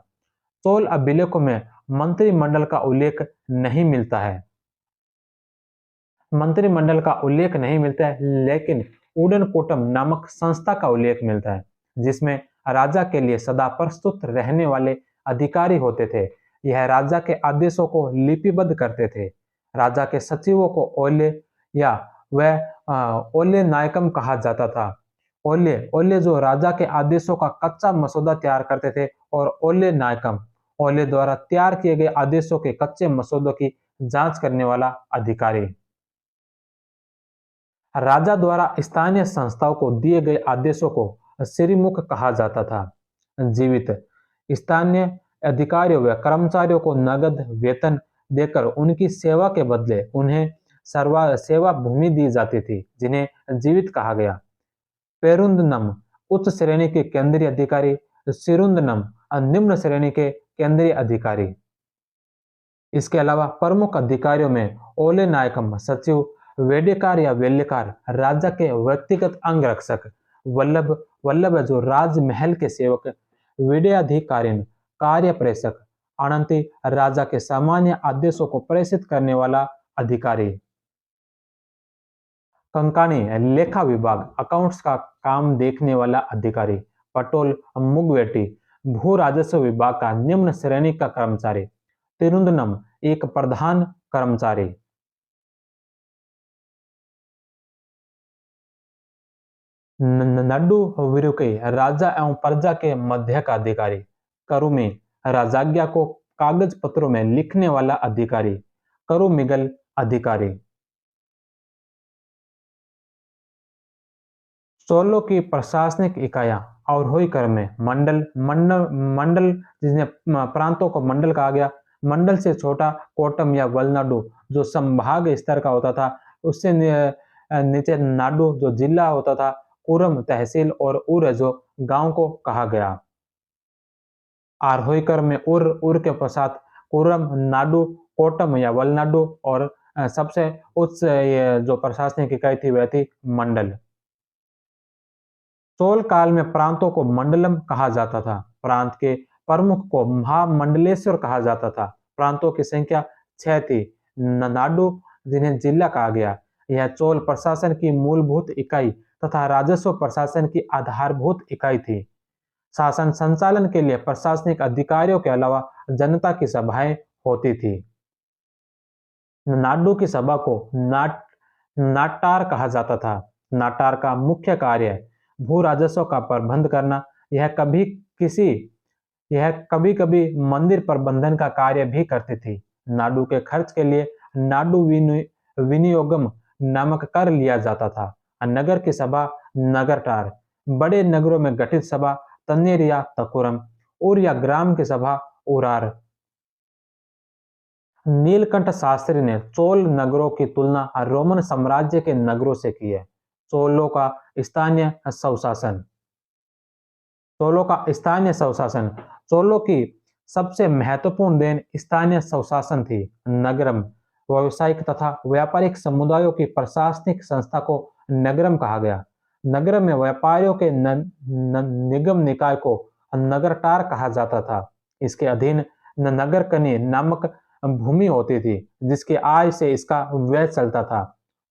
चोल अभिलेखों में मंत्रिमंडल का उल्लेख नहीं मिलता है। मंत्रिमंडल का उल्लेख नहीं मिलता है, लेकिन उडनकोटम नामक संस्था का उल्लेख मिलता है, जिसमें राजा के लिए सदा प्रस्तुत रहने वाले अधिकारी होते थे। यह राजा के आदेशों को लिपिबद्ध करते थे। राजा के सचिवों को ओले या वह ओले नायकम कहा जाता था। ओले ओले जो राजा के आदेशों का कच्चा मसौदा तैयार करते थे, और ओले नायकम ओले द्वारा तैयार किए गए आदेशों के कच्चे मसौदों की जांच करने वाला अधिकारी। राजा द्वारा स्थानीय संस्थाओं को दिए गए आदेशों को श्रीमुख कहा जाता था। जीवित स्थानीय अधिकारियों व कर्मचारियों को नगद वेतन देकर उनकी सेवा के बदले उन्हें सेवा भूमि दी जाती थी, जिन्हें जीवित कहा गया। पेरुंदनम उच्च श्रेणी के केंद्रीय अधिकारी, सिरुंदनम निम्न श्रेणी के केंद्रीय अधिकारी। इसके अलावा प्रमुख अधिकारियों में ओले नायकम सचिव, वेडेकार या वेल्लेकार राजा के व्यक्तिगत अंगरक्षक, वल्लभ वल्लभ जो राजमहल के सेवक, विडयाधिकारीन कार्य प्रेषक, अनंती राजा के सामान्य आदेशों को प्रेषित करने वाला अधिकारी। कंकाणी लेखा विभाग अकाउंट्स का काम देखने वाला अधिकारी। पटोल मुगवेटी भू राजस्व विभाग का निम्न श्रेणी का कर्मचारी। तिरुंदनम एक प्रधान कर्मचारी। नड्डू विरुकई राजा एवं प्रजा के मध्य का अधिकारी। करुमी राजाज्ञा को कागज पत्रों में लिखने वाला अधिकारी। करुमिगल अधिकारी। चोलों की प्रशासनिक इकाइयां अवरोही क्रम में मंडल मंडल मंडल जिन्हें प्रांतों को मंडल कहा गया। मंडल से छोटा कोटम या वलनाडु जो संभाग स्तर का होता था, उससे नीचे नाडु जो जिला होता था, कुरम तहसील और उर जो गांव को कहा गया। आरोही क्रम में उर के पश्चात कुरम, नाडु, कोटम या वलनाडु और सबसे उच्च ये जो प्रशासनिक इकाई थी वह थी मंडल। चोल काल में प्रांतों को मंडलम कहा जाता था। प्रांत के प्रमुख को महामंडलेश्वर कहा जाता था। प्रांतों की संख्या 6 थी। नाडु जिन्हें जिला कहा गया, यह चोल प्रशासन की मूलभूत इकाई तथा राजस्व प्रशासन की आधारभूत इकाई थी। शासन संचालन के लिए प्रशासनिक अधिकारियों के अलावा जनता की सभाएं होती थी। नाडु की सभा को नाटार कहा जाता था। नाटार का मुख्य कार्य भू राजस्व का प्रबंध करना। यह कभी कभी मंदिर प्रबंधन का कार्य भी करती थी। नाडु के खर्च के लिए नाडु विनियोगम नामक कर लिया जाता था। नगर की सभा नगरटार, बड़े नगरों में गठित सभा तन्नेर या तकुरम, उर या ग्राम की सभा उरार। नीलकंठ शास्त्री ने चोल नगरों की तुलना रोमन साम्राज्य के नगरों से की है। चोलों का स्थानीय स्वशासन चोलों का स्थानीय स्वशासन चोलों की सबसे महत्वपूर्ण देन स्थानीय स्वशासन थी। नगरम व्यावसायिक तथा व्यापारिक समुदायों की प्रशासनिक संस्था को नगरम कहा गया। नगरम में व्यापारियों के निगम निकाय को नगरटार कहा जाता था। इसके अधीन नगरकनी नामक भूमि होती थी, जिसकी आय से इसका व्यय चलता था।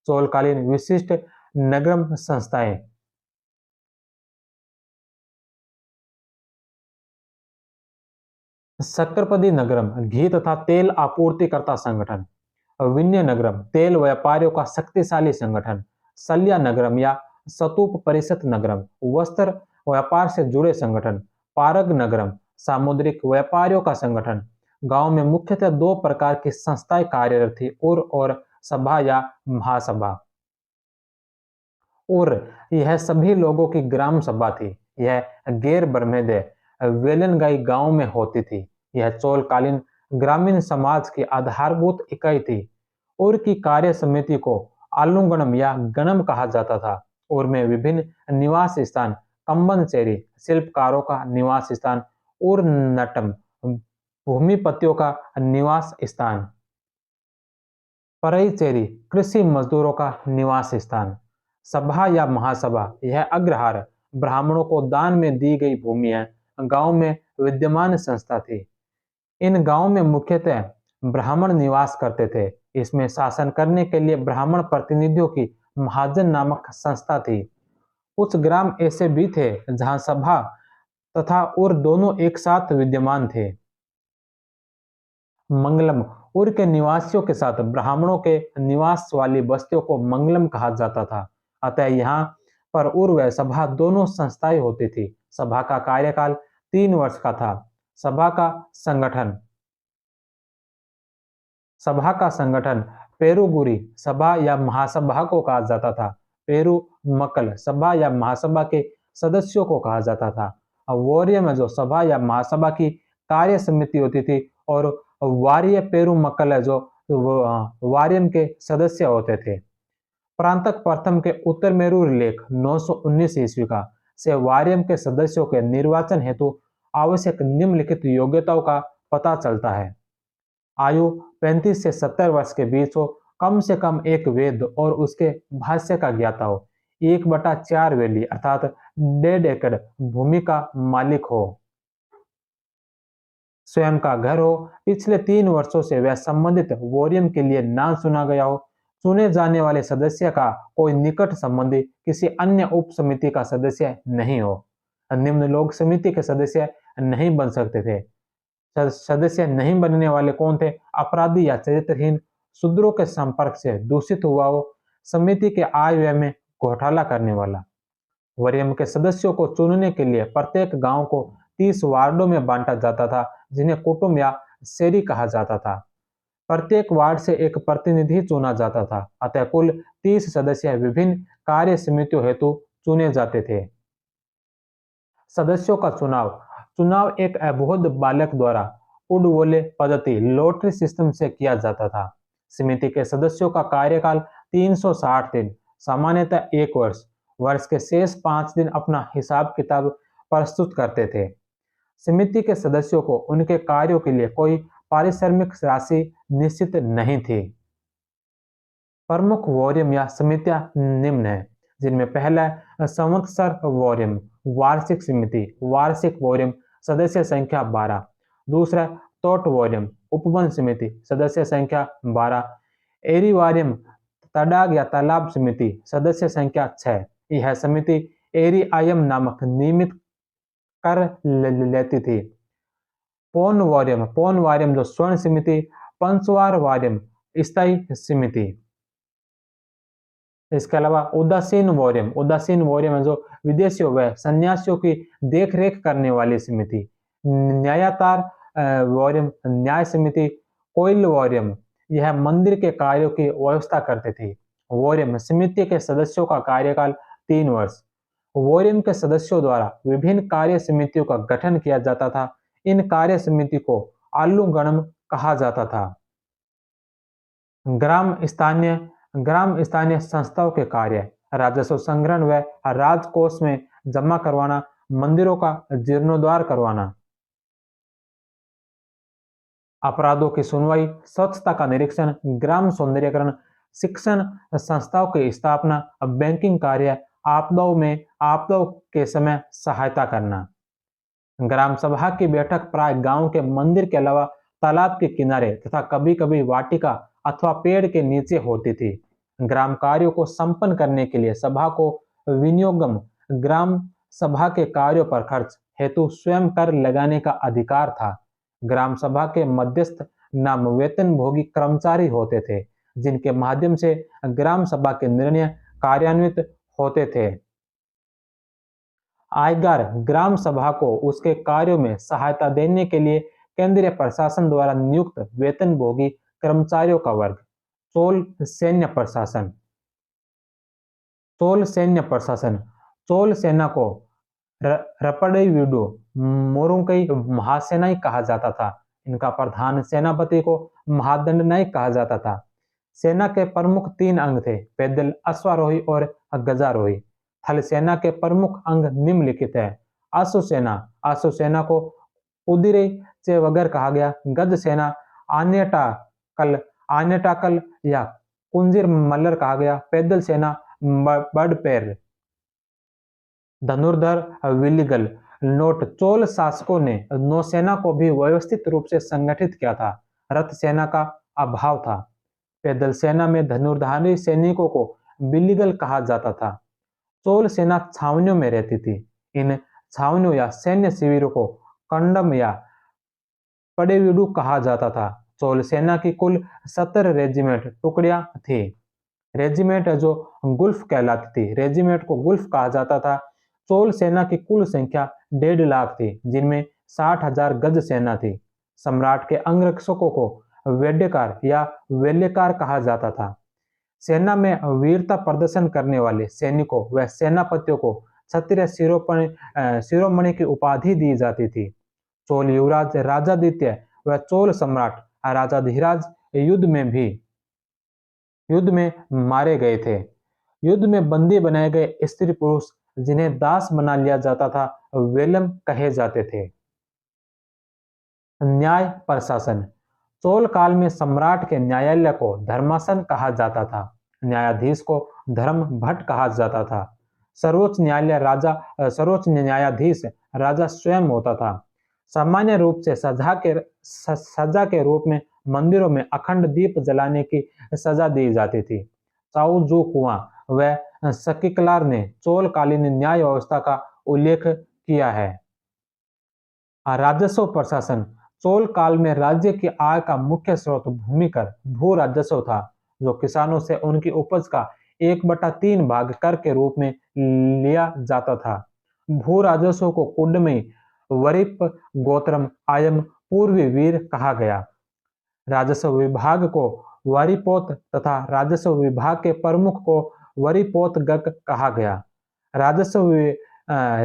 चोलकालीन विशिष्ट नगरम संस्थाएं सक्करपदी नगरम घी तथा तेल आपूर्तिकर्ता संगठन। विन्य नगरम तेल व्यापारियों का शक्तिशाली संगठन। सल्या नगरम या स्तूप परिषद नगरम वस्त्र व्यापार से जुड़े संगठन। पारग नगरम सामुद्रिक व्यापारियों का संगठन। गांव में मुख्यतः दो प्रकार की संस्थाएं कार्यरत थी, उर और सभा या महासभा। उर यह सभी लोगों की ग्राम सभा थी। यह गैर बर्मेदे वेलनगाई गांव में होती थी। यह चोलकालीन ग्रामीण समाज की आधारभूत इकाई थी। उर की कार्य समिति को आलूगणम या गणम कहा जाता था। उर में विभिन्न निवास स्थान, कंबनचेरी शिल्पकारों का निवास स्थान, उर नटम भूमिपतियों का निवास स्थान, परईचेरी कृषि मजदूरों का निवास स्थान। सभा या महासभा यह अग्रहार ब्राह्मणों को दान में दी गई भूमि है। गांव में विद्यमान संस्था थी। इन गांवों में मुख्यतः ब्राह्मण निवास करते थे। इसमें शासन करने के लिए ब्राह्मण प्रतिनिधियों की महाजन नामक संस्था थी। कुछ ग्राम ऐसे भी थे जहां सभा तथा उर दोनों एक साथ विद्यमान थे। मंगलम उर के निवासियों के साथ ब्राह्मणों के निवास वाली बस्तियों को मंगलम कहा जाता था। अतः यहाँ पर उर व सभा दोनों संस्थाएं होती थी। सभा का कार्यकाल 3 वर्ष का था। सभा का संगठन सभा का संगठन पेरुगुरी सभा या महासभा को कहा जाता था। पेरू मकल सभा या महासभा के सदस्यों को कहा जाता था। वॉर्य में जो सभा या महासभा की कार्य समिति होती थी, और वार्य पेरू मकल है जो वार्यम के सदस्य होते थे। प्रांतक प्रथम के उत्तर मेरू लेख 919 ईस्वी का से वार्यम के सदस्यों के निर्वाचन हेतु आवश्यक निम्नलिखित योग्यताओं का पता चलता है। आयु 35 से 70 वर्ष के बीच हो, कम से कम एक वेद और उसके भाष्य का ज्ञाता हो, 1/4 वेली अर्थात 1.5 एकड़ भूमि का मालिक हो, स्वयं का घर हो, पिछले 3 वर्षों से वह संबंधित वोरियम के लिए नाम सुना गया हो, चुने जाने वाले सदस्य का कोई निकट संबंधी किसी अन्य उप समिति का सदस्य नहीं हो। निम्न लोग समिति के सदस्य नहीं बन सकते थे। सदस्य नहीं बनने वाले कौन थे? अपराधी या चरित्रहीन, शूद्रों के संपर्क से दूषित हुआ हो, समिति के आय व्यय में घोटाला करने वाला। वरीयम के सदस्यों को चुनने के लिए प्रत्येक गांव को 30 वार्डों में बांटा जाता था, जिन्हें कुटुंब या शेरी कहा जाता था। प्रत्येक वार्ड से एक प्रतिनिधि चुना जाता था। अतः कुल 30 सदस्य विभिन्न कार्य समितियों हेतु चुने जाते थे। सदस्यों का चुनाव चुनाव एक अबोध बालक द्वारा उड़वोले पद्धति लॉटरी सिस्टम से किया जाता था। समिति के सदस्यों का कार्यकाल 360 दिन, सामान्यतः 1 वर्ष। वर्ष के शेष 5 दिन अपना हिसाब किताब प्रस्तुत करते थे। समिति के सदस्यों को उनके कार्यों के लिए कोई पारिश्रमिक राशि निश्चित नहीं थी। प्रमुख वॉल्यूम या समितियां निम्न है, जिनमें पहला है संवत्सर वॉल्यूम, वार्षिक समिति, वार्षिक वॉल्यूम, सदस्य संख्या 12। दूसरा तोट वॉल्यूम, उपवन समिति, सदस्य संख्या 12। एरिवारियम, तडाग या तालाब समिति, सदस्य संख्या 6। यह समिति एरी आयम नामक नियमित कर लेती थी। पौन वार्यम जो स्वर्ण समिति, पंचवार वार्यम, स्थायी समिति। इसके अलावा उदासीन वॉरियम है जो विदेशियों व सन्यासियों की देखरेख करने वाली समिति। न्यायातार वॉरियम, न्याय समिति। कोइल वॉरियम, यह मंदिर के कार्यों की व्यवस्था करती थी। वॉरियम समिति के सदस्यों का कार्यकाल 3 वर्ष। वॉरियम के सदस्यों द्वारा विभिन्न कार्य समितियों का गठन किया जाता था। इन कार्य समिति को आलूगणम कहा जाता था। ग्राम स्थानीय संस्थाओं के कार्य, राजस्व संग्रहण व राजकोष में जमा करवाना, मंदिरों का जीर्णोद्धार करवाना, अपराधों की सुनवाई, स्वच्छता का निरीक्षण, ग्राम सौंदर्यीकरण, शिक्षण संस्थाओं की स्थापना, बैंकिंग कार्य, आपदाओं के समय सहायता करना। ग्राम सभा की बैठक प्राय गांव के मंदिर के अलावा तालाब के किनारे तथा कभी-कभी वाटिका अथवा पेड़ के नीचे होती थी। ग्राम कार्यों को संपन्न करने के लिए सभा को विनियोगम, ग्राम सभा के कार्यों पर खर्च हेतु स्वयं कर लगाने का अधिकार था। ग्राम सभा के मध्यस्थ नाम वेतनभोगी कर्मचारी होते थे, जिनके माध्यम से ग्राम सभा के निर्णय कार्यान्वित होते थे। आयकर ग्राम सभा को उसके कार्यों में सहायता देने के लिए केंद्रीय प्रशासन द्वारा नियुक्त वेतनभोगी कर्मचारियों का वर्ग। चोल सैन्य प्रशासन चोल सेना को रपड़ईवीडु मोरुंकई महासेनाई कहा जाता था। इनका प्रधान सेनापति को महादंड नायक कहा जाता था। सेना के प्रमुख 3 अंग थे, पैदल, अश्वारोही और गजारोही। थल सेना के प्रमुख अंग निम्नलिखित है। आशु सेना को उदिरे वगर कहा गया। गज सेना आनेटाकल या कुंजीर मल्लर कहा गया। पैदल सेना बड़पैर, धनुर्धर, विल्लीगल। नोट, चोल शासकों ने नौसेना को भी व्यवस्थित रूप से संगठित किया था। रथ सेना का अभाव था। पैदल सेना में धनुर्धारी सैनिकों को बिल्लीगल कहा जाता था। चोल सेना छावनियों में रहती थी। इन छावनियों या सैन्य शिविरों को कंडम या पडेवीडू कहा जाता था। चोल सेना की कुल 70 रेजिमेंट टुकड़ियां थी। रेजिमेंट जो गुल्फ कहलाती थी, रेजिमेंट को गुल्फ कहा जाता था। चोल सेना की कुल संख्या 1.5 लाख थी, जिनमें 60,000 गज सेना थी। सम्राट के अंगरक्षकों को वेड्यकार या वेल्यकार कहा जाता था। सेना में वीरता प्रदर्शन करने वाले सैनिकों व सेनापतियों को क्षत्रिय शिरोमणि की उपाधि दी जाती थी। चोल युवराज राजादित्य व चोल सम्राट राजाधिराज युद्ध में मारे गए थे। युद्ध में बंदी बनाए गए स्त्री पुरुष जिन्हें दास बना लिया जाता था, वेलम कहे जाते थे। न्याय प्रशासन। चोल काल में सम्राट के न्यायालय को धर्मासन कहा जाता था। न्यायाधीश को धर्म भट्ट कहा जाता था। सर्वोच्च न्यायाधीश राजा स्वयं होता था। सामान्य रूप से सजा के रूप में मंदिरों में अखंड दीप जलाने की सजा दी जाती थी। चाउ जू कुआं व सकिकलार ने चोल कालीन न्याय व्यवस्था का उल्लेख किया है। राजस्व प्रशासन। चोल काल में राज्य की आय का मुख्य स्रोत भूमिकर भू राजस्व था, जो किसानों से उनकी उपज का 1/3 भाग कर के रूप में लिया जाता था। भू राजस्व को कुंडमी, वरिप, गोत्रम, आयम, पूर्वी वीर कहा गया। राजस्व विभाग को वरिपोत तथा राजस्व विभाग के प्रमुख को वरिपोत गक कहा गया। राजस्व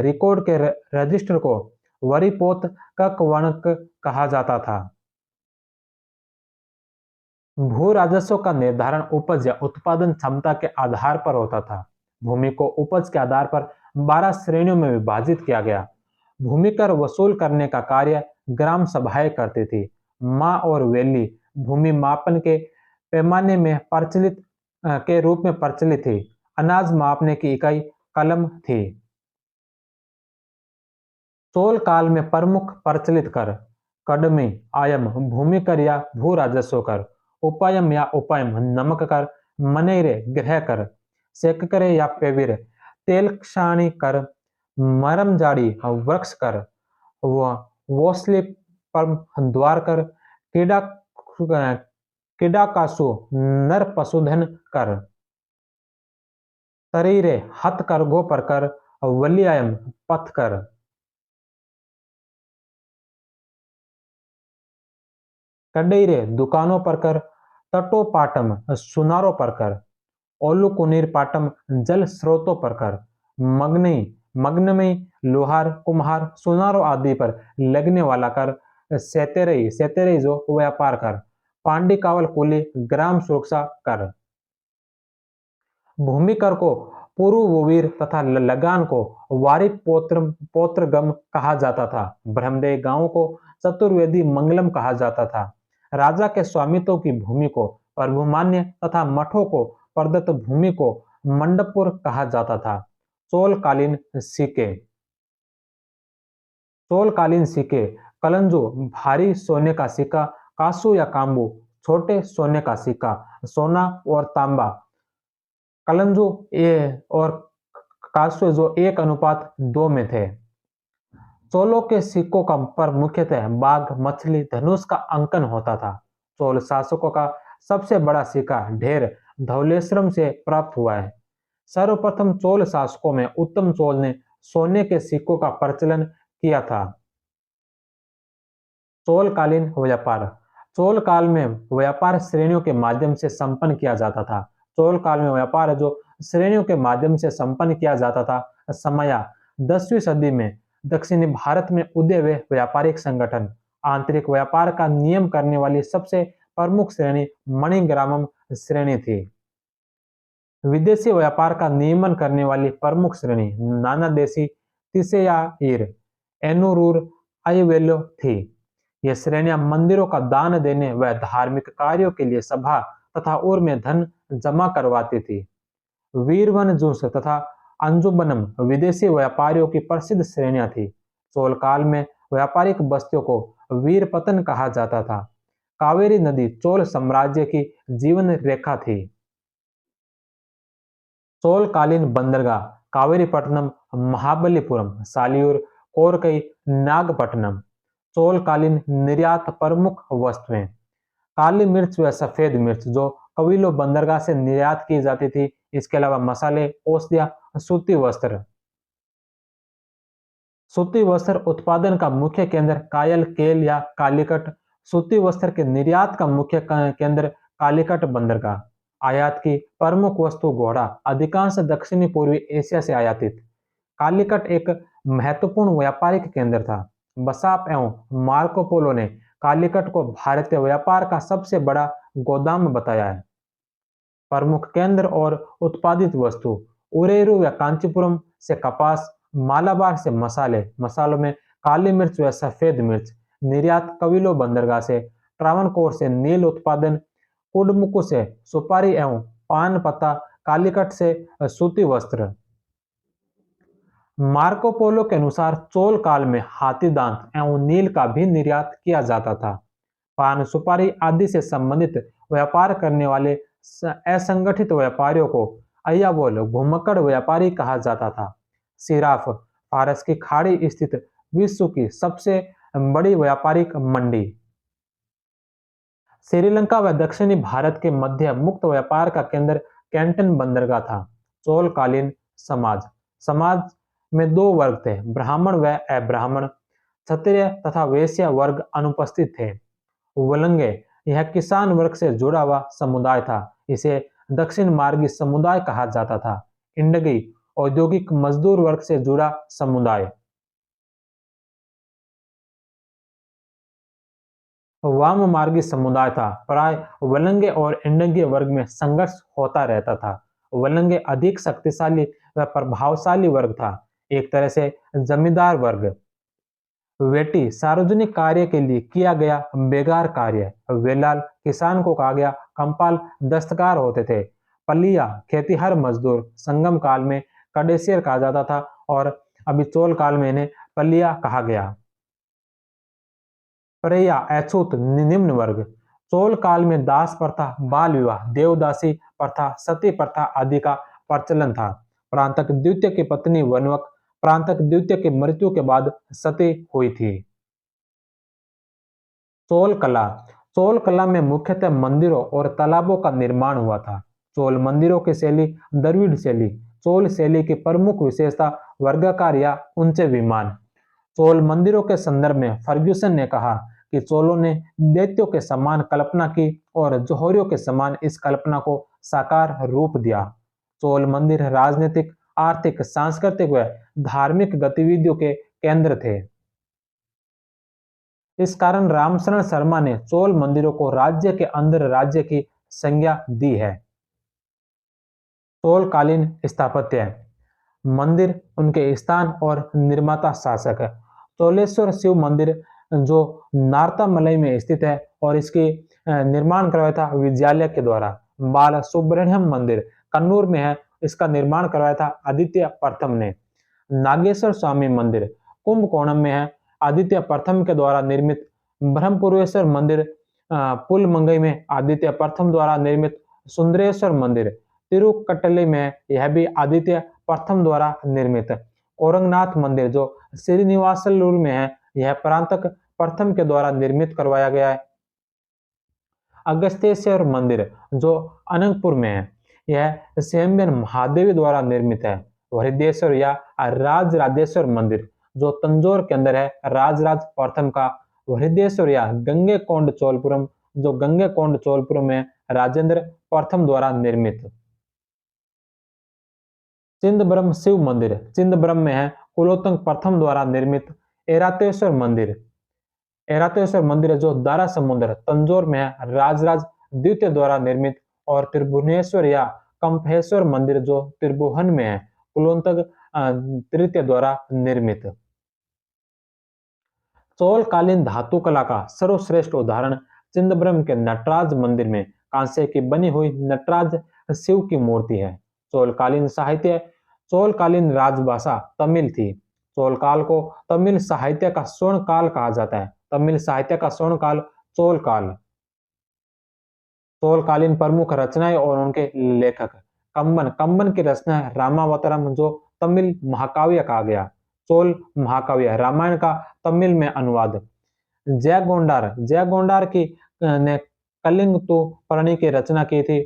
रिकॉर्ड के रजिस्टर को वरीपोत ककवणक कहा जाता था। भू राजस्व का निर्धारण उपज या उत्पादन क्षमता के आधार पर होता था। भूमि को उपज के आधार पर 12 श्रेणियों में विभाजित किया गया। भूमि कर वसूल करने का कार्य ग्राम सभाएं करती थी। माँ और वेली भूमि मापन के पैमाने में प्रचलित के रूप में प्रचलित थी। अनाज मापने की इकाई कलम थी। चोल काल में प्रमुख प्रचलित कर कदमी आयम भूमि कर या भू राजस्व कर, उपायम या उपायम नमक कर, मनेरे गृह कर, सेककरे या पेविर, तेलक्षाणी कर, मरमजाड़ी वृक्ष कर, वोसली पर द्वार कर, कीड़ा किडाकासु नर पशुधन कर, तरीरे हथ करघो पर कर, वलियायम पथ कर। कडेरे दुकानों पर कर, तटोपाटम सुनारों पर कर, ओलुकुनीर पाटम जल स्रोतों पर कर, मग्नई मग्नमई लोहार कुम्हार सुनारों आदि पर लगने वाला कर, सेतेरई सेतेरई जो व्यापार कर, पांडी कावल कुली ग्राम सुरक्षा कर। भूमि कर को पूर्ववीर तथा लगान को वारी पोत्रगम कहा जाता था। ब्रह्मदेव गांव को चतुर्वेदी मंगलम कहा जाता था। राजा के स्वामित्व की भूमि को प्रभुमान्य तथा मठों को प्रदत्त भूमि को मंडपपुर कहा जाता था। चोलकालीन सिक्के चोलकालीन सिक्के कलंजो भारी सोने का सिक्का, कासू या कांबू छोटे सोने का सिक्का, सोना और तांबा कलंजो और कांसू जो 1:2 में थे। चोलों के सिक्कों का पर मुख्यतः बाघ मछली धनुष का अंकन होता था। चोल शासकों का सबसे बड़ा सिक्का ढेर धवलेश्वरम से प्राप्त हुआ है। सर्वप्रथम चोल शासकों में उत्तम चोल ने सोने के सिक्कों का प्रचलन किया था। चोलकालीन व्यापार चोल काल में व्यापार श्रेणियों के माध्यम से संपन्न किया जाता था। चोल काल में व्यापार जो श्रेणियों के माध्यम से संपन्न किया जाता था। समया 10वीं सदी में दक्षिणी भारत में उदय हुए व्यापारिक संगठन आंतरिक व्यापार का नियम करने वाली सबसे प्रमुख श्रेणी मणिग्रामम श्रेणी थी। विदेशी व्यापार का नियमन करने वाली प्रमुख श्रेणी नाना देशी तिसेयाइर एनुरूर आयुवेलो थी। ये श्रेणियां मंदिरों का दान देने व धार्मिक कार्यों के लिए सभा तथा और में धन जमा करवाती थी। वीरवन जूस तथा अंजुबनम विदेशी व्यापारियों की प्रसिद्ध श्रेणियां थी। चोल काल में व्यापारिक बस्तियों को वीरपतन कहा जाता था। कावेरी नदी चोल साम्राज्य की जीवन रेखा थी। चोलकालीन बंदरगाह कावेरीपट्टनम, महाबलीपुरम, सालियूर, कोरकई, नागपट्टनम। चोलकालीन निर्यात प्रमुख वस्तुएं काली मिर्च व सफेद मिर्च जो कविलो बंदरगाह से निर्यात की जाती थी। इसके अलावा मसाले, औषधियां, सूती वस्त्र। सूती वस्त्र उत्पादन का मुख्य केंद्र कायल केल या कालीकट। सूती वस्त्र के निर्यात का मुख्य केंद्र कालीकट बंदरगाह। आयात की प्रमुख वस्तु घोड़ा अधिकांश दक्षिणी पूर्वी एशिया से आयातित। कालीकट एक महत्वपूर्ण व्यापारिक केंद्र था। बसाप एवं मार्को पोलो ने कालीकट को भारतीय व्यापार का सबसे बड़ा गोदाम बताया है। प्रमुख केंद्र और उत्पादित वस्तु उरेरू या कांचीपुरम से कपास, मालाबार से मसाले, मसालों में काली मिर्च व सफेद मिर्च। निर्यात कविलो बंदरगाह से, ट्रावनकोर से नील उत्पादन, कुडमुकु से सुपारी एवं पान पत्ता, कालीकट से सूती वस्त्र। मार्को पोलो के अनुसार चोल काल में हाथी दांत एवं नील का भी निर्यात किया जाता था। पान सुपारी आदि से संबंधित व्यापार करने वाले असंगठित व्यापारियों को अय्यावोल घुमक्कड़ व्यापारी कहा जाता था। सिराफ फारस की खाड़ी स्थित विश्व की सबसे बड़ी व्यापारिक मंडी। श्रीलंका व दक्षिणी भारत के मध्य मुक्त व्यापार का केंद्र कैंटन बंदरगाह था। चोलकालीन समाज समाज में दो वर्ग थे, ब्राह्मण व अब्राह्मण। क्षत्रिय तथा वैश्य वर्ग अनुपस्थित थे। वलंगे यह किसान वर्ग से जुड़ा हुआ समुदाय था। इसे दक्षिण मार्गी समुदाय कहा जाता था। इंडगी औद्योगिक मजदूर वर्ग से जुड़ा समुदाय। वाममार्गी समुदाय था। प्राय वलंगे और इंडंगे वर्ग में संघर्ष होता रहता था। वलंगे अधिक शक्तिशाली व प्रभावशाली वर्ग था, एक तरह से जमींदार वर्ग। वेटी सार्वजनिक कार्य के लिए किया गया बेगार कार्य। वेलाल किसान को कहा गया। कंपाल दस्तकार होते थे। पलिया खेतीहर मजदूर। संगम काल में कडेसियर कहा जाता था और अभी चोल काल में इन्हें पलिया कहा गया। प्रेया अछूत निम्न वर्ग। चोल काल में दास प्रथा, बाल विवाह, देवदासी प्रथा, सती प्रथा आदि का प्रचलन था। प्रांतक द्वितीय की पत्नी वनवक प्रांतक द्वितीय की मृत्यु के बाद सती हुई थी। चोल कला। चोल कला में मुख्यतः मंदिरों और तालाबों का निर्माण हुआ था। चोल मंदिरों की शैली द्रविड़ शैली। चोल शैली की प्रमुख विशेषता वर्गाकार या ऊंचे विमान। चोल मंदिरों के संदर्भ में फर्ग्यूसन ने कहा कि चोलों ने दैत्यों के समान कल्पना की और जौहरियों के समान इस कल्पना को साकार रूप दिया। चोल मंदिर राजनीतिक, आर्थिक, सांस्कृतिक व धार्मिक गतिविधियों के केंद्र थे। इस कारण रामशरण शर्मा ने चोल मंदिरों को राज्य के अंदर राज्य की संज्ञा दी है। चोलकालीन स्थापत्य। मंदिर, उनके स्थान और निर्माता शासक। चोलेश्वर शिव मंदिर जो नारतामलई में स्थित है और इसकी निर्माण करवाया था विजयालय के द्वारा। बाल सुब्रह्मण्यम मंदिर कन्नूर में है, इसका निर्माण करवाया था आदित्य प्रथम ने। नागेश्वर स्वामी मंदिर कुंभकोणम में है, आदित्य प्रथम के द्वारा निर्मित। ब्रह्मपुरेश्वर मंदिर पुलमंगई में आदित्य प्रथम द्वारा निर्मित। सुंदरेश्वर मंदिर तिरुकट्टली में, यह भी आदित्य प्रथम द्वारा निर्मित। औरंगनाथ मंदिर जो श्रीनिवासलूर में है, यह प्रांतक प्रथम के द्वारा निर्मित करवाया गया है। अगस्त्येश्वर मंदिर जो अनंतपुर में है, यह स्वयंवर महादेवी द्वारा निर्मित है। हरिदेश्वर या राजराजेश्वर मंदिर जो तंजौर के अंदर है, राजराज प्रथम का। हरिदेश्वर या गंगे कोंड चोलपुरम जो गंगे कोंड चोलपुरम में राजेंद्र प्रथम द्वारा निर्मित। चिंदबरम शिव मंदिर चिंदबरम में है, कुलोत्तंग प्रथम द्वारा निर्मित। ऐरातेश्वर मंदिर ऐरातेश्वर मंदिर जो दारा समुद्र तंजौर में है, राजराज द्वितीय द्वारा निर्मित। और त्रिभुवनेश्वर या कंफेश्वर मंदिर जो त्रिभुवन में है, कुलोत्तंग तृतीय द्वारा निर्मित। चोलकालीन धातु कला का सर्वश्रेष्ठ उदाहरण चिदंबरम के नटराज मंदिर में कांसे की बनी हुई नटराज शिव की मूर्ति है। चोलकालीन साहित्य। चोलकालीन राजभाषा तमिल थी। चोलकाल को तमिल साहित्य का स्वर्ण काल कहा जाता है। तमिल साहित्य का स्वर्ण काल चोल काल। चोलकालीन प्रमुख रचनाएं और उनके लेखक। कंबन कंबन की रचना है रामावतारम जो तमिल महाकाव्य कहा गया। चोल महाकाव्य रामायण का तमिल में अनुवाद। जयगोंडार जयगोंडार की ने कलिंग तो परणी की रचना की थी।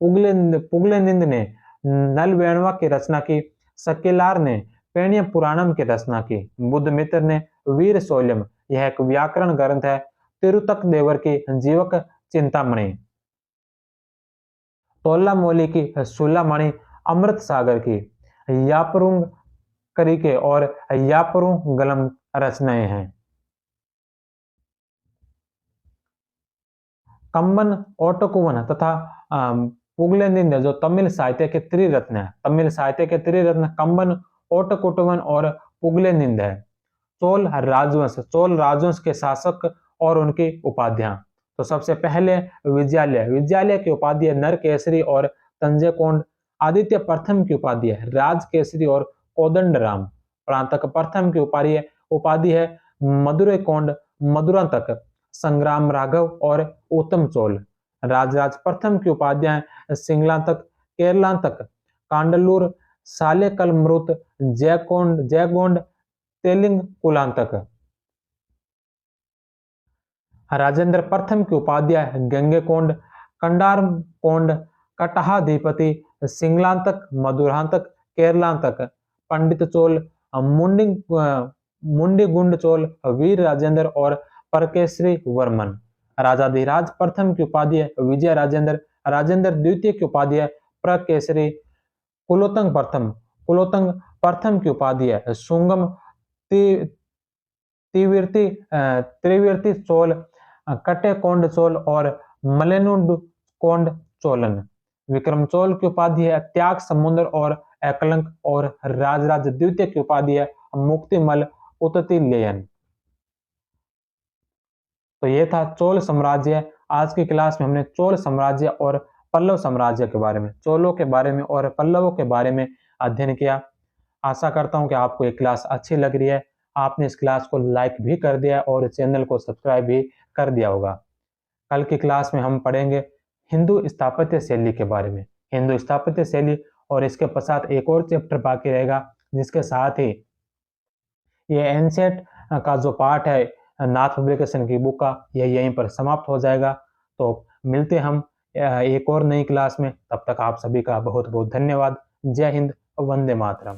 पुगलेनिंद ने नलवेणवा की रचना की। सकेलार ने पेण्य पुराणम की रचना की। बुद्धमित्र ने वीर सोल्यम, यह एक व्याकरण ग्रंथ है। तिरुतक देवर की जीवक चिंतामणि। तोलामोली की सुलामणि। अमृत सागर की यापरुंग करिके और यापरुंग गलम रचनाएं हैं। कंबन ओटकुवन तथा पुगलेनिंद जो तमिल साहित्य के त्रिरत्न है। तमिल साहित्य के त्रिरत्न कंबन, ओटकुटवन और पुगलेनिंद है। चोल राजवंश के शासक और उनकी उपाधियां। तो सबसे पहले विजयालय विजयालय की उपाधि है नरकेसरी और तंजेकोंड। आदित्य प्रथम की उपाधि है राजकेसरी और कोदंडराम। प्रांतक प्रथम की उपाधि है मदुरै कोंड मधुरांतक, संग्राम राघव और उत्तम चोल। राजराज प्रथम की उपाधियां सिंगलांतक, केरलांतक, कांडलूर, सालेकल मृत, जयगोंड, तेलिंग कुलांतक। राजेंद्र प्रथम की उपाधियां गंगेकोंड, कंडारकोंड, कटहाधिपति, सिंगलांतक, मधुरांतक, केरलांतक। पंडित चोल, मुंडीगुंड चोल, वीर राजेंद्र और परकेसरी वर्मन। राजाधिराज प्रथम की उपाधि है विजय राजेंद्र। राजेंद्र द्वितीय की उपाधि है प्रकेसरी। कुलोत्तंग प्रथम की उपाधि है सुंगम ति- त्रिवर्ती त्रिवर्ती चोल, कटेकोंड चोल और मलेनुकोंड चोलन। विक्रम चोल की उपाधि है त्याग समुद्र और एकलंक, और राजराज द्वितीय की उपाधि है मुक्तिमल उततिलेयन। तो ये था चोल साम्राज्य। आज की क्लास में हमने चोल साम्राज्य और पल्लव साम्राज्य के बारे में, चोलों के बारे में और पल्लवों के बारे में अध्ययन किया। आशा करता हूं कि आपको ये क्लास अच्छी लग रही है। आपने इस क्लास को लाइक भी कर दिया और चैनल को सब्सक्राइब भी कर दिया होगा। कल की क्लास में हम पढ़ेंगे हिंदू स्थापत्य शैली के बारे में, हिंदू स्थापत्य शैली, और इसके पश्चात एक और चैप्टर बाकी रहेगा जिसके साथ ही ये एनसेट का जो पार्ट है नाथ पब्लिकेशन की बुक का, यह यहीं पर समाप्त हो जाएगा। तो मिलते हम एक और नई क्लास में। तब तक आप सभी का बहुत बहुत धन्यवाद। जय हिंद, वंदे मातरम।